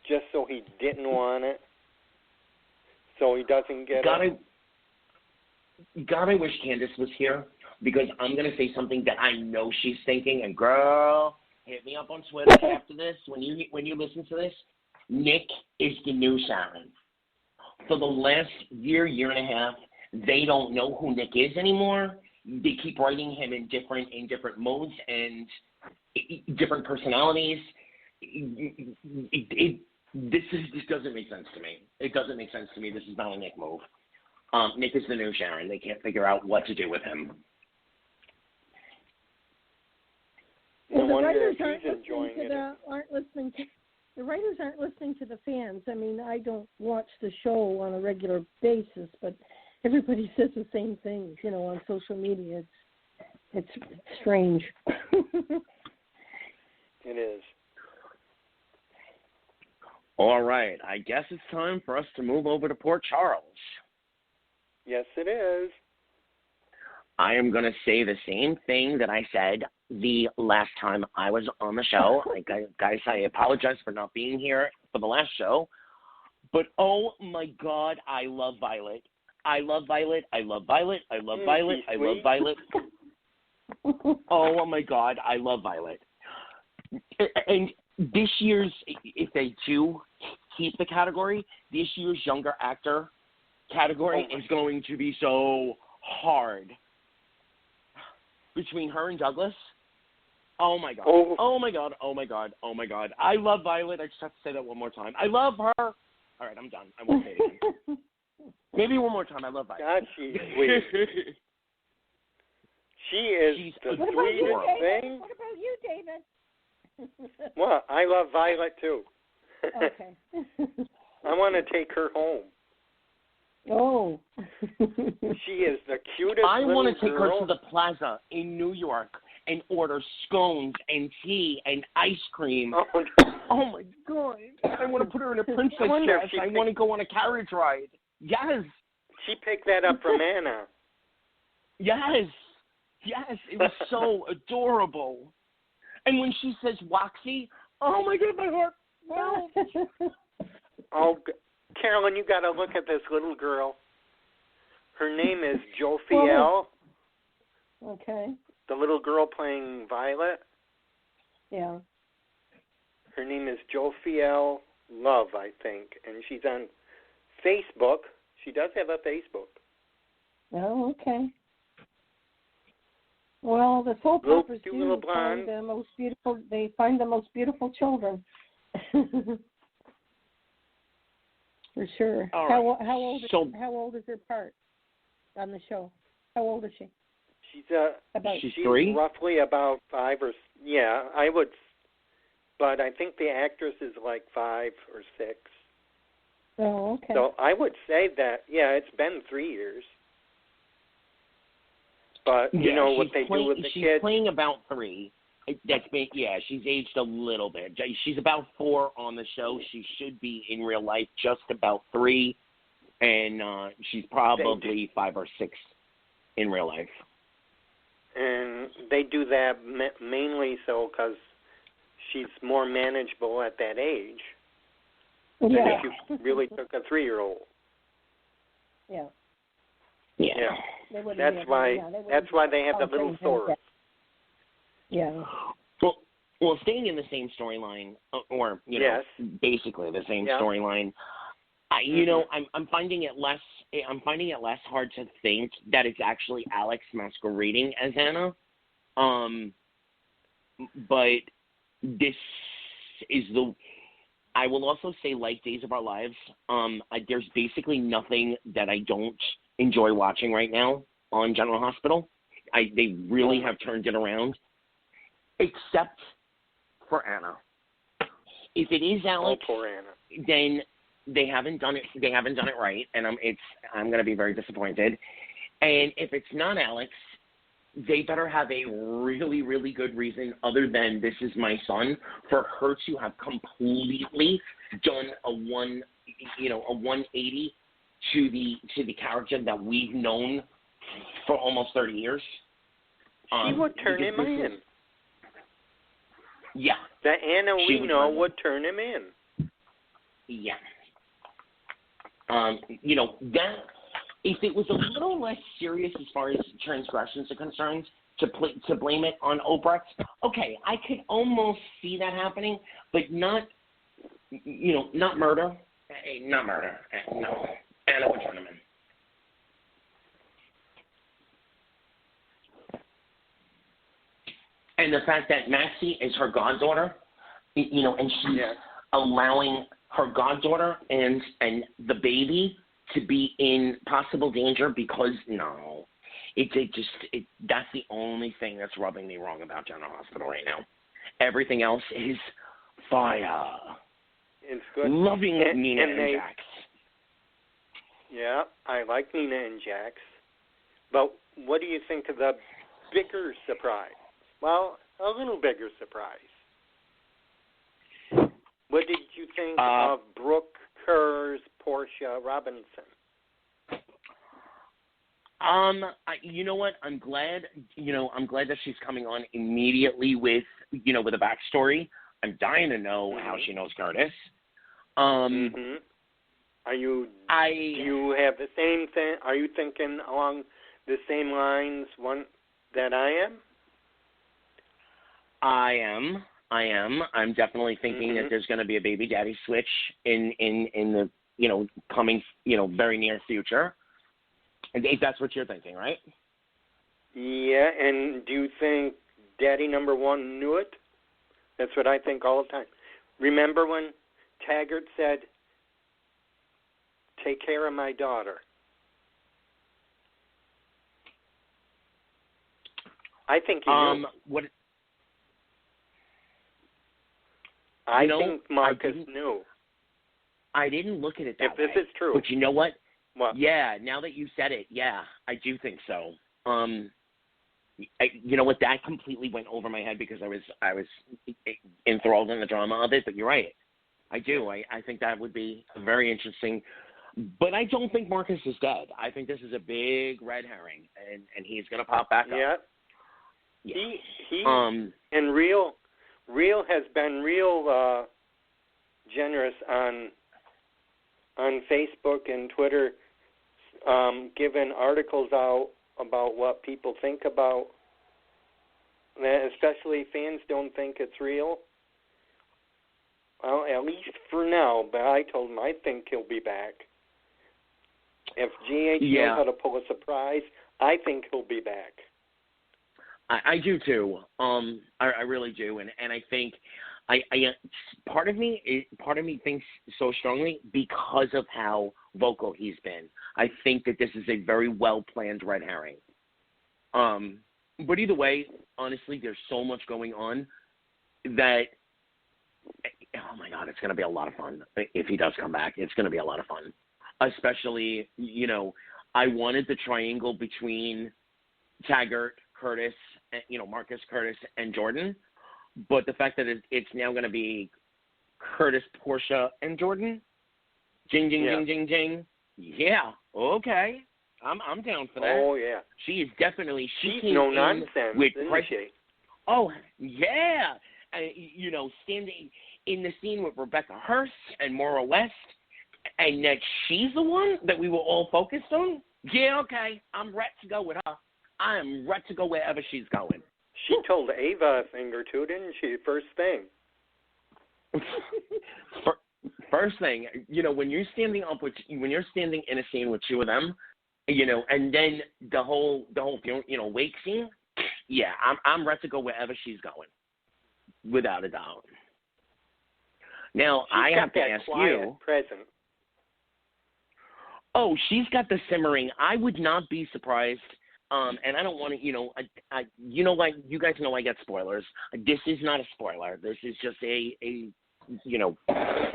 Just so he didn't want it. So he doesn't get it. God, I wish Candice was here, because I'm going to say something that I know she's thinking. And girl, hit me up on Twitter after this. When you listen to this, Nick is the new Sharon. For the last year and a half, they don't know who Nick is anymore. They keep writing him in different modes and different personalities. This doesn't make sense to me. It doesn't make sense to me. This is not a Nick move. Nick is the new Sharon. They can't figure out what to do with him. Well, the writers the writers aren't listening to the fans. I mean, I don't watch the show on a regular basis, but everybody says the same things, on social media. It's strange. It is. All right. I guess it's time for us to move over to Port Charles. Yes, it is. I am going to say the same thing that I said the last time I was on the show. Guys, I apologize for not being here for the last show. But, oh, my God, I love Violet. I love Violet. I love Violet. I love Violet. I love Violet. Oh, my God, I love Violet. And this year's, if they do keep the category, this year's younger actor category is going to be so hard. Between her and Douglas, oh my God, oh my God, oh my God, oh my God. I love Violet. I just have to say that one more time. I love her. All right, I'm done. I won't say it again. Maybe one more time. I love Violet. God, she's sweet. She's the sweetest thing. What about you, David? Well, I love Violet too. Okay. I want to take her home. Oh. She is the cutest I little want to take girl. her to the plaza in New York and order scones and tea and ice cream. Oh my God. I want to put her in a princess dress. I want to go on a carriage ride. Yes. She picked that up from Anna. Yes. Yes. It was so adorable. And when she says Waxy, oh my God, my heart. Wow. Oh, Carolyn, you got to look at this little girl. Her name is Jophiel. Okay. The little girl playing Violet. Yeah. Her name is Jophiel Love, I think, and she's on Facebook. She does have a Facebook. Oh, okay. Well, the soap operas do find the most beautiful. They find the most beautiful children. For sure. All how right. old is her part on the show? How old is she? She's she's 3? Roughly about 5 or I would, but I think the actress is like 5 or 6. Oh, okay. So I would say that it's been 3 years. But you know what they do with the kids. She's playing about 3. She's aged a little bit. She's about 4 on the show. She should be in real life just about 3, and she's probably 5 or 6 in real life. And they do that mainly so because she's more manageable at that age Yeah. than if you really took a 3-year-old. Yeah. Yeah. That's why they have the little swords. Yeah. Well, staying in the same storyline, or basically the same storyline. I'm finding it less hard to think that it's actually Alex masquerading as Anna. But this is I will also say, like Days of Our Lives, there's basically nothing that I don't enjoy watching right now on General Hospital. They really have turned it around, except for Anna. If it is Alex, poor Anna. then they haven't done it. They haven't done it right, and I'm going to be very disappointed. And if it's not Alex, they better have a really, really good reason other than this is my son for her to have completely done a 180 to the character that we've known for almost 30 years. She would turn him in. Yeah. The Anna we know would turn him in. Yeah. That if it was a little less serious as far as transgressions are concerned, to blame it on Obrecht, okay, I could almost see that happening, but not murder. Not murder. No. Anna would turn him in. And the fact that Maxie is her goddaughter, and she's allowing her goddaughter and the baby to be in possible danger because that's the only thing that's rubbing me wrong about General Hospital right now. Everything else is fire. It's good. Loving Nina and Jax. Yeah, I like Nina and Jax. But what do you think of the bigger surprise? Well, a little bigger surprise. What did you think of Brooke Kerr's Portia Robinson? You know what? I'm glad that she's coming on immediately with a backstory. I'm dying to know how she knows Curtis. Do you have the same thing? Are you thinking along the same lines that I am? I am. I'm definitely thinking that there's going to be a baby daddy switch in the coming very near future. And that's what you're thinking, right? Yeah, and do you think Daddy number one knew it? That's what I think all the time. Remember when Taggart said, "Take care of my daughter"? I think he knew. I think Marcus knew. I didn't look at it that way. If this is true. But you know what? What? Yeah, now that you said it, yeah, I do think so. You know what? That completely went over my head because I was enthralled in the drama of it. But you're right. I do. I think that would be very interesting. But I don't think Marcus is dead. I think this is a big red herring, and he's going to pop back up. Yeah. He and Real has been real generous on Facebook and Twitter, giving articles out about what people think about that, especially fans don't think it's real. Well, at least for now, but I told him I think he'll be back. If GH knows how to pull a surprise, I think he'll be back. I do too. I really do, and I think I part of me thinks so strongly because of how vocal he's been. I think that this is a very well planned red herring. But either way, honestly, there's so much going on that oh my God, it's going to be a lot of fun if he does come back. It's going to be a lot of fun, especially I wanted the triangle between Taggart, Curtis, Marcus, Curtis, and Jordan. But the fact that it's now going to be Curtis, Portia, and Jordan, jing, jing, jing, jing, jing. Yeah, okay, I'm down for that. Oh yeah, she is definitely she's no nonsense, isn't she? Oh yeah, standing in the scene with Rebecca Hurst and Maura West, and that she's the one that we were all focused on. Yeah, okay, I'm ready to go with her. I am ready to go wherever she's going. She told Ava a thing or two, didn't she? First thing. First thing, when you're standing in a scene with two of them, and then the whole wake scene, yeah, I'm ready to go wherever she's going, without a doubt. Now I have to ask you. Present. Oh, she's got the simmering. I would not be surprised. And I don't want to, like you guys know I get spoilers. This is not a spoiler. This is just a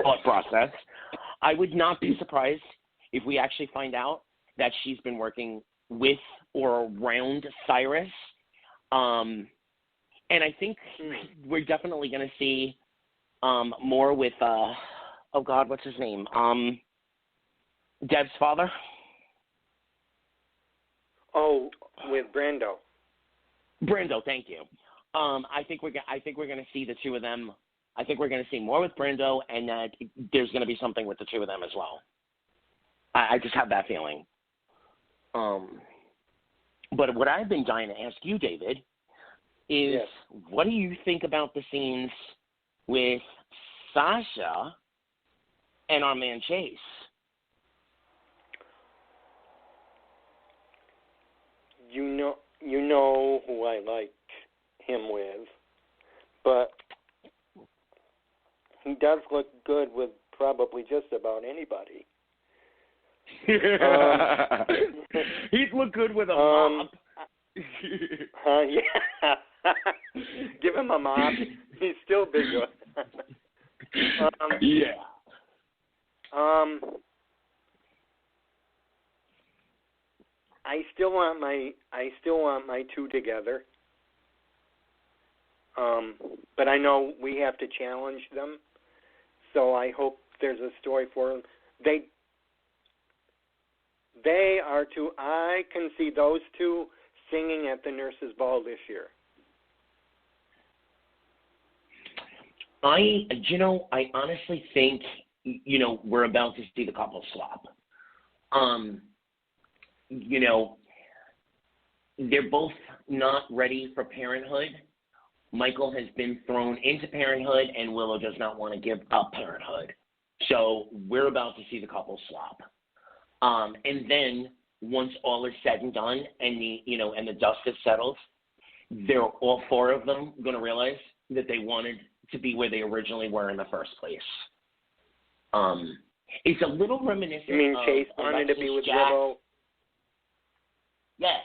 thought process. I would not be surprised if we actually find out that she's been working with or around Cyrus. And I think we're definitely going to see more with, oh God, what's his name? Dev's father. Oh, with Brando. Brando, thank you. I think we're going to see the two of them. I think we're going to see more with Brando, and that there's going to be something with the two of them as well. I just have that feeling. But what I've been dying to ask you, David, is what do you think about the scenes with Sasha and our man Chase? You know who I like him with, but he does look good with probably just about anybody. He'd look good with a mop. Yeah. Give him a mop. He's still big good. Yeah. I still want my two together. But I know we have to challenge them. So I hope there's a story for them. They are two. I can see those two singing at the Nurses' Ball this year. I honestly think, we're about to see the couple swap. They're both not ready for parenthood. Michael has been thrown into parenthood, and Willow does not want to give up parenthood. So we're about to see the couple swap. And then once all is said and done, and the dust has settled, they're all four of them going to realize that they wanted to be where they originally were in the first place. It's a little reminiscent. You mean Chase of wanted Alexis to be with Jack. Willow? Yeah.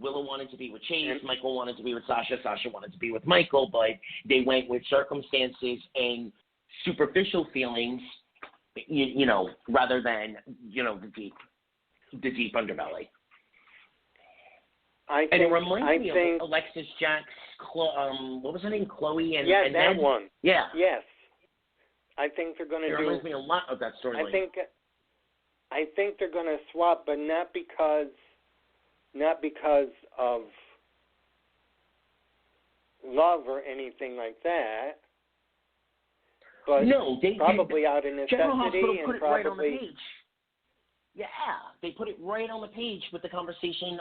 Willow wanted to be with Chase. Michael wanted to be with Sasha. Sasha wanted to be with Michael, but they went with circumstances and superficial feelings, rather than, the deep underbelly. And it reminds me of Alexis Jack's, what was her name, Chloe? And that one. Yeah. Yes. I think they're going to do. It reminds me a lot of that storyline. I think they're going to swap, but not because of love or anything like that. But no, probably out of necessity. General Hospital put and it probably right on the page. Yeah, they put it right on the page with the conversation,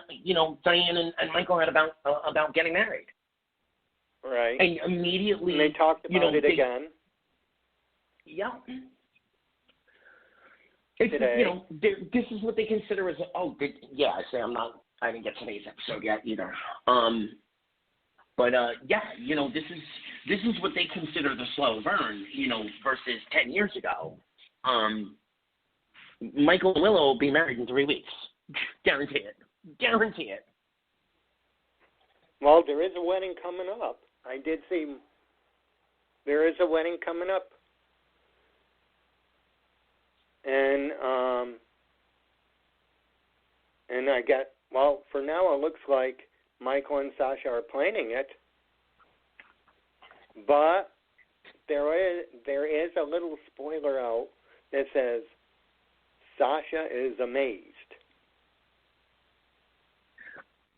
Diane and Michael had about getting married. Right. And immediately, and they talked about it again. Yeah. It's, this is what they consider as, I didn't get today's episode yet either. But this is what they consider the slow burn, versus 10 years ago. Michael and Willow will be married in 3 weeks. Guarantee it. Well, there is a wedding coming up. I did see there is a wedding coming up. And I got, for now it looks like Michael and Sasha are planning it. But there is a little spoiler out that says Sasha is amazed.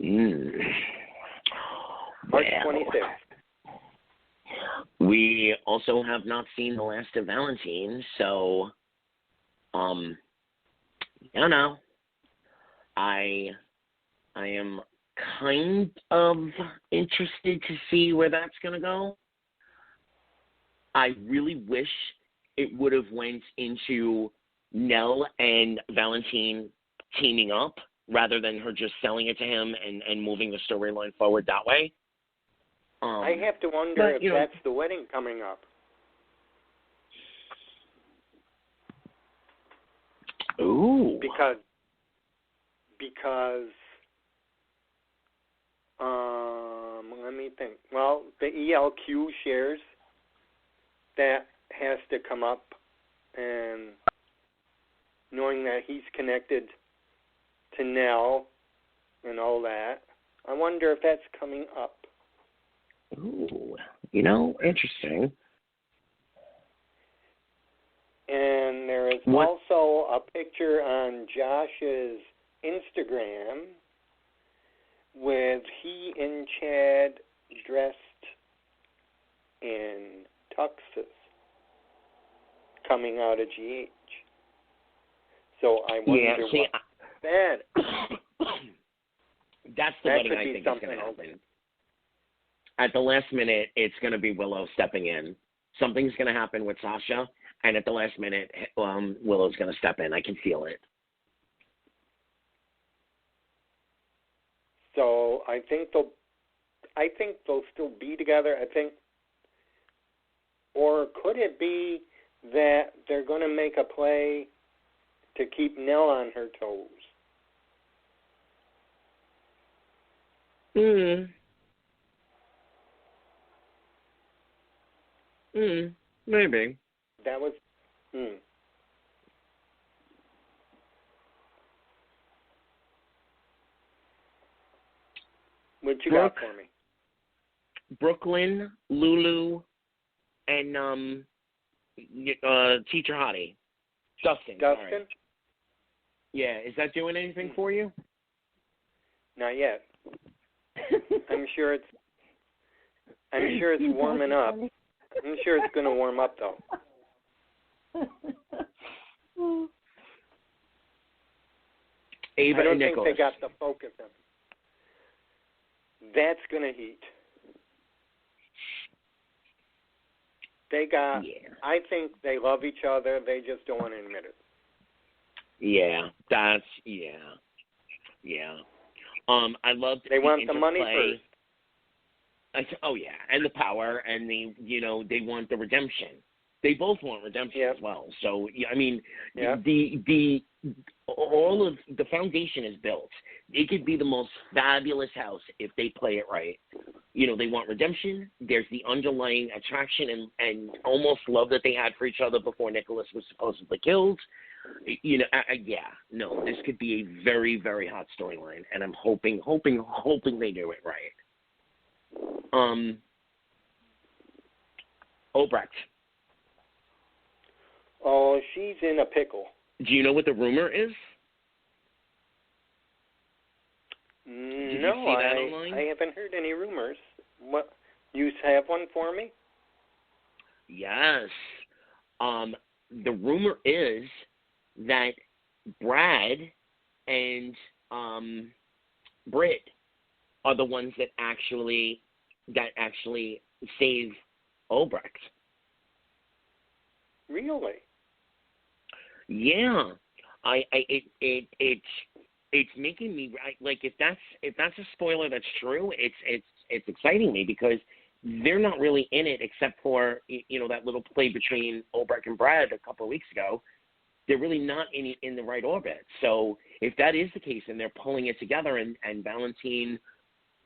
Mm. March 26th. We also have not seen the last of Valentine, so, I am kind of interested to see where that's going to go. I really wish it would have went into Nell and Valentine teaming up rather than her just selling it to him and moving the storyline forward that way. I have to wonder if that's the wedding coming up. Ooh. Because let me think. Well, the ELQ shares, that has to come up, and knowing that he's connected to Nell and all that, I wonder if that's coming up. Ooh, interesting. And there is also a picture on Josh's Instagram with he and Chad dressed in tuxes coming out of GH. So I wonder what that is. That's the wedding I think is going to happen. At the last minute, it's going to be Willow stepping in. Something's going to happen with Sasha, and at the last minute, Willow's going to step in. I can feel it. So I think they'll still be together. Or could it be that they're going to make a play to keep Nell on her toes? Maybe. That was. What you got for me? Brooklyn, Lulu, and Teacher Hottie. Dustin. Dustin? Yeah, is that doing anything for you? Not yet. I'm sure it's warming up. I'm sure it's going to warm up, though. Ava I don't and think Nicholas. they got the focus in. That's going to heat. I think they love each other. They just don't want to admit it. Yeah. I loved They want interplay. the money first. And the power, and they want the redemption. They both want redemption as well. So all of the foundation is built. It could be the most fabulous house if they play it right. They want redemption. There's the underlying attraction and almost love that they had for each other before Nicholas was supposedly killed. This could be a very, very hot storyline, and I'm hoping they do it right. Obrecht. Oh, she's in a pickle. Do you know what the rumor is? No, I haven't heard any rumors. What, you have one for me? Yes. The rumor is that Brad and Britt are the ones that actually save Obrecht. Really? Yeah. It's making me like if that's a spoiler that's true, it's exciting me because they're not really in it except for that little play between Obrecht and Brad a couple of weeks ago. They're really not in the right orbit. So if that is the case and they're pulling it together and Valentine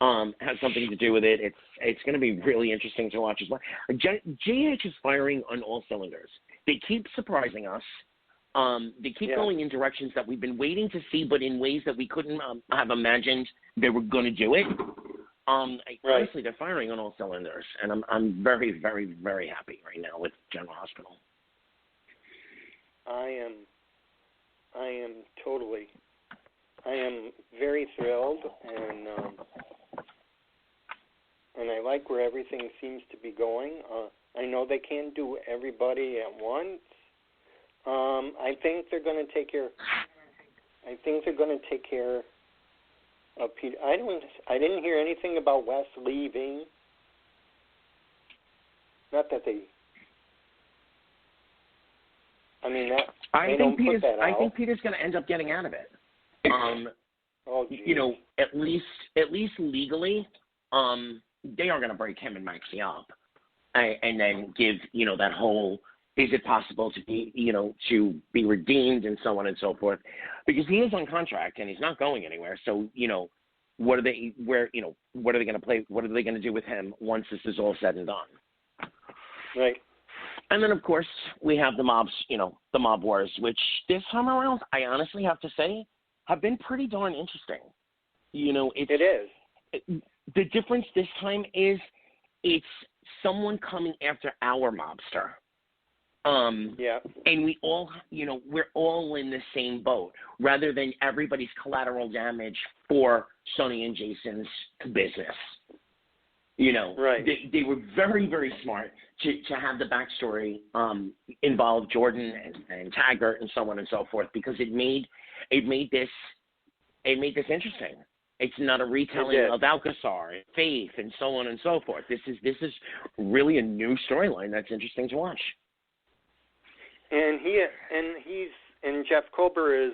has something to do with it, it's going to be really interesting to watch as well. JH is firing on all cylinders. They keep surprising us. They keep going in directions that we've been waiting to see, but in ways that we couldn't have imagined they were going to do it. Honestly, they're firing on all cylinders, and I'm very, very, very happy right now with General Hospital. I am very thrilled, and I like where everything seems to be going. I know they can't do everybody at once. I think they're going to take care. I think they're going to take care of Peter. I didn't hear anything about Wes leaving. Not that they. I mean that. I think Peter's going to end up getting out of it. You know, at least legally, they are going to break him and Maxie up, and then give, you know, that whole, is it possible to be, you know, to be redeemed and so on and so forth, because he is on contract and he's not going anywhere. So, you know, what are they going to play? What are they going to do with him once this is all said and done? Right. And then, of course, we have the mobs, you know, the mob wars, which this time around, I honestly have to say, have been pretty darn interesting. You know, it is. The difference this time is it's someone coming after our mobster. Yeah. And we all, you know, we're all in the same boat, rather than everybody's collateral damage for Sonny and Jason's business. You know, right. They were very, very smart to have the backstory involve Jordan and Taggart and so on and so forth, because it made this interesting. It's not a retelling of Alcazar and Faith and so on and so forth. This is really a new storyline that's interesting to watch. And Jeff Kober is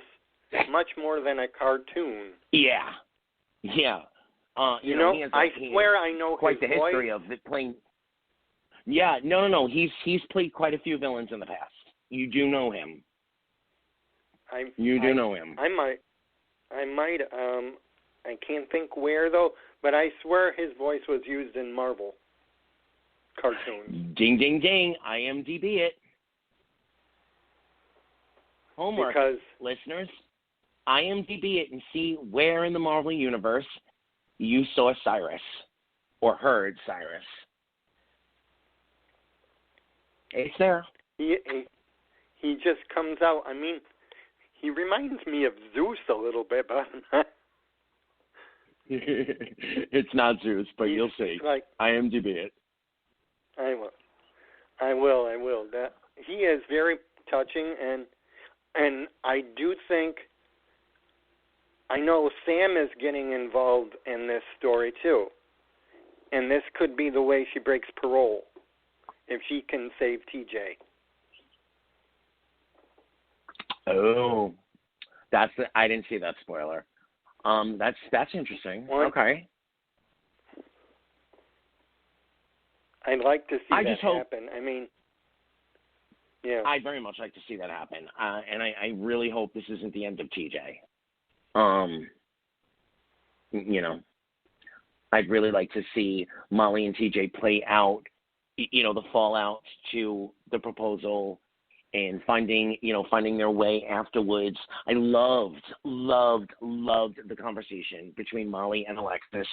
much more than a cartoon. Yeah. You know, I swear I know quite his the history voice. of it playing. Yeah, no. He's played quite a few villains in the past. You do know him. You do know him. I might. I can't think where though, but I swear his voice was used in Marvel cartoons. Ding, ding, ding! IMDb it. Homework, because, listeners. IMDb it and see where in the Marvel universe you saw Cyrus or heard Cyrus. It's there. He just comes out. I mean, he reminds me of Zeus a little bit, but it's not Zeus, but you'll see. Like, IMDb it. I will. That he is very touching, and I do think. I know Sam is getting involved in this story too, and this could be the way she breaks parole, if she can save TJ. Oh, I didn't see that spoiler. That's interesting. What? Okay. I'd like to see that hope, happen. I mean, yeah. I'd very much like to see that happen, and I really hope this isn't the end of TJ. You know, I'd really like to see Molly and TJ play out, you know, the fallout to the proposal and finding their way afterwards. I loved the conversation between Molly and Alexis.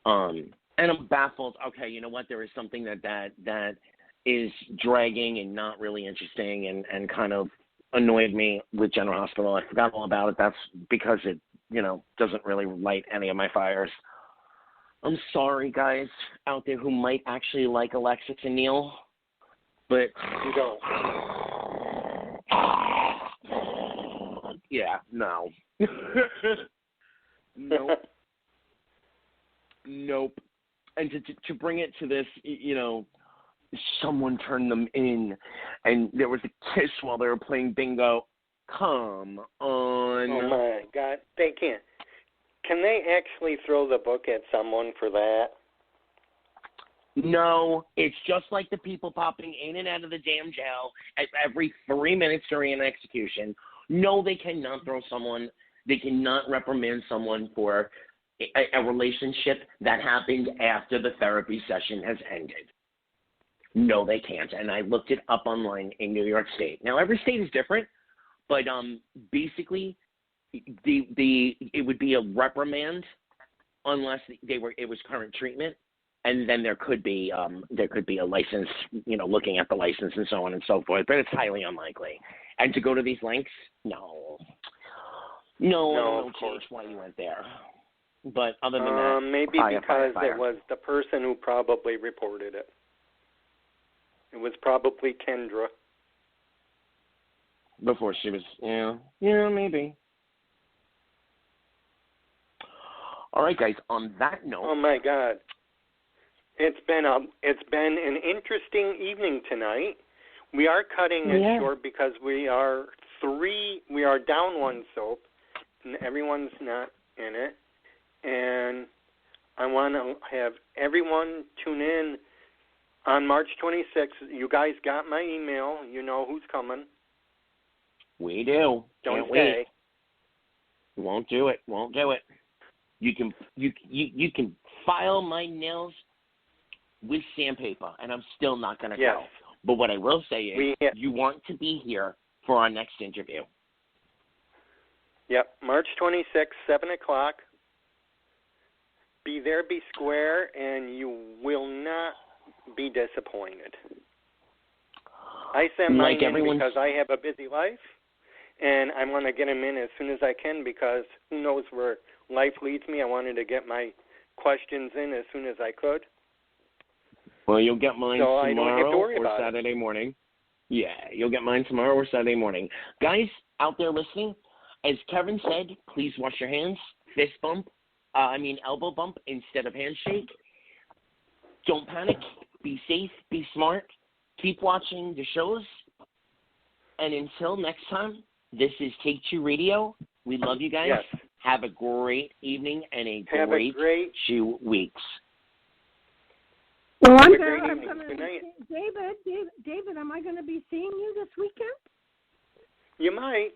And I'm baffled. Okay, you know what? There is something that is dragging and not really interesting and kind of annoyed me with General Hospital. I forgot all about it. That's because it, you know, doesn't really light any of my fires. I'm sorry, guys out there who might actually like Alexis and Neil, but you don't. Yeah, no. Nope. And to bring it to this, you know, someone turned them in, and there was a kiss while they were playing bingo. Come on. Oh, my God. They can't. Can they actually throw the book at someone for that? No, it's just like the people popping in and out of the damn jail every 3 minutes during an execution. No, they cannot throw someone. They cannot reprimand someone for a relationship that happened after the therapy session has ended. No, they can't. And I looked it up online in New York State. Now, every state is different, but basically, it would be a reprimand unless it was current treatment, and then there could be a license, you know, looking at the license and so on and so forth. But it's highly unlikely. And to go to these lengths, no, I don't know, Jake, why you went there. But other than that, maybe because it was the person who probably reported it. It was probably Kendra. Before she was, yeah, maybe. All right, guys. On that note, oh my God, it's been an interesting evening tonight. We are cutting it short because we are down one soap, and everyone's not in it. And I want to have everyone tune in on March 26th. You guys got my email. You know who's coming. We do. Don't Can't wait. Won't do it. You can file my nails with sandpaper, and I'm still not going to go. But what I will say is you want to be here for our next interview. Yep, March 26th, 7 o'clock. Be there, be square, and you will not be disappointed. I send mine in because I have a busy life, and I want to get them in as soon as I can because who knows where life leads me. I wanted to get my questions in as soon as I could. Well, you'll get mine tomorrow or about Saturday morning. Yeah, you'll get mine tomorrow or Saturday morning. Guys out there listening, as Kevin said, please wash your hands, elbow bump instead of handshake. Don't panic. Be safe. Be smart. Keep watching the shows. And until next time, this is Take Two Radio. We love you guys. Yes. Have a great evening and a great 2 weeks. Well, I'm going to David, am I going to be seeing you this weekend? You might.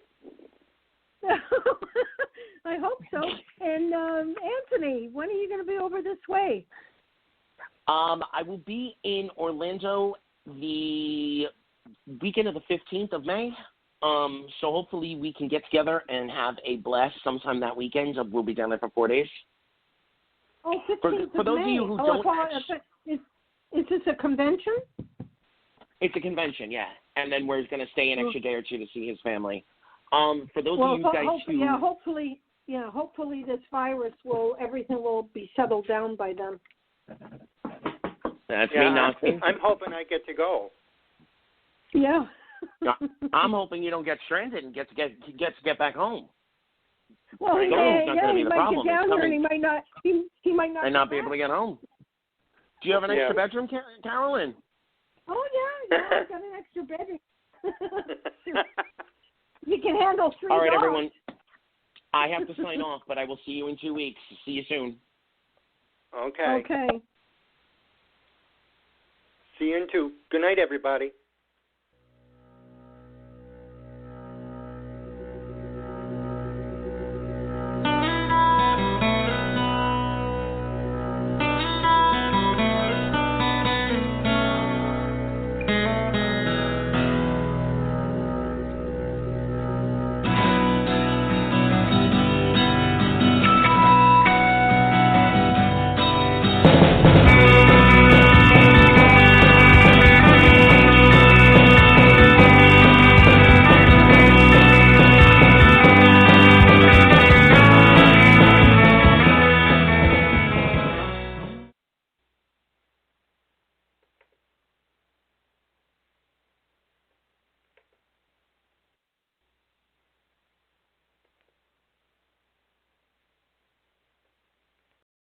I hope so. And Anthony, when are you going to be over this way? I will be in Orlando the weekend of the 15th of May. So hopefully we can get together and have a blast sometime that weekend. We'll be down there for 4 days. Oh, 15th for those May. of you who don't... Is this a convention? It's a convention, yeah. And then we're going to stay an extra day or two to see his family. For those of you guys who... hopefully this virus everything will be settled down by then. That's me knocking. I'm hoping I get to go. Yeah. I'm hoping you don't get stranded and get back home. Well, he might get down here and he might not. He might not. And not be able to get home. Do you have an extra bedroom, CAROLYN? Oh yeah, I've got an extra bedroom. You can handle 3 All right, dogs. everyone. I have to sign off, but I will see you in 2 weeks. See you soon. Okay. Okay. See you in 2. Good night, everybody.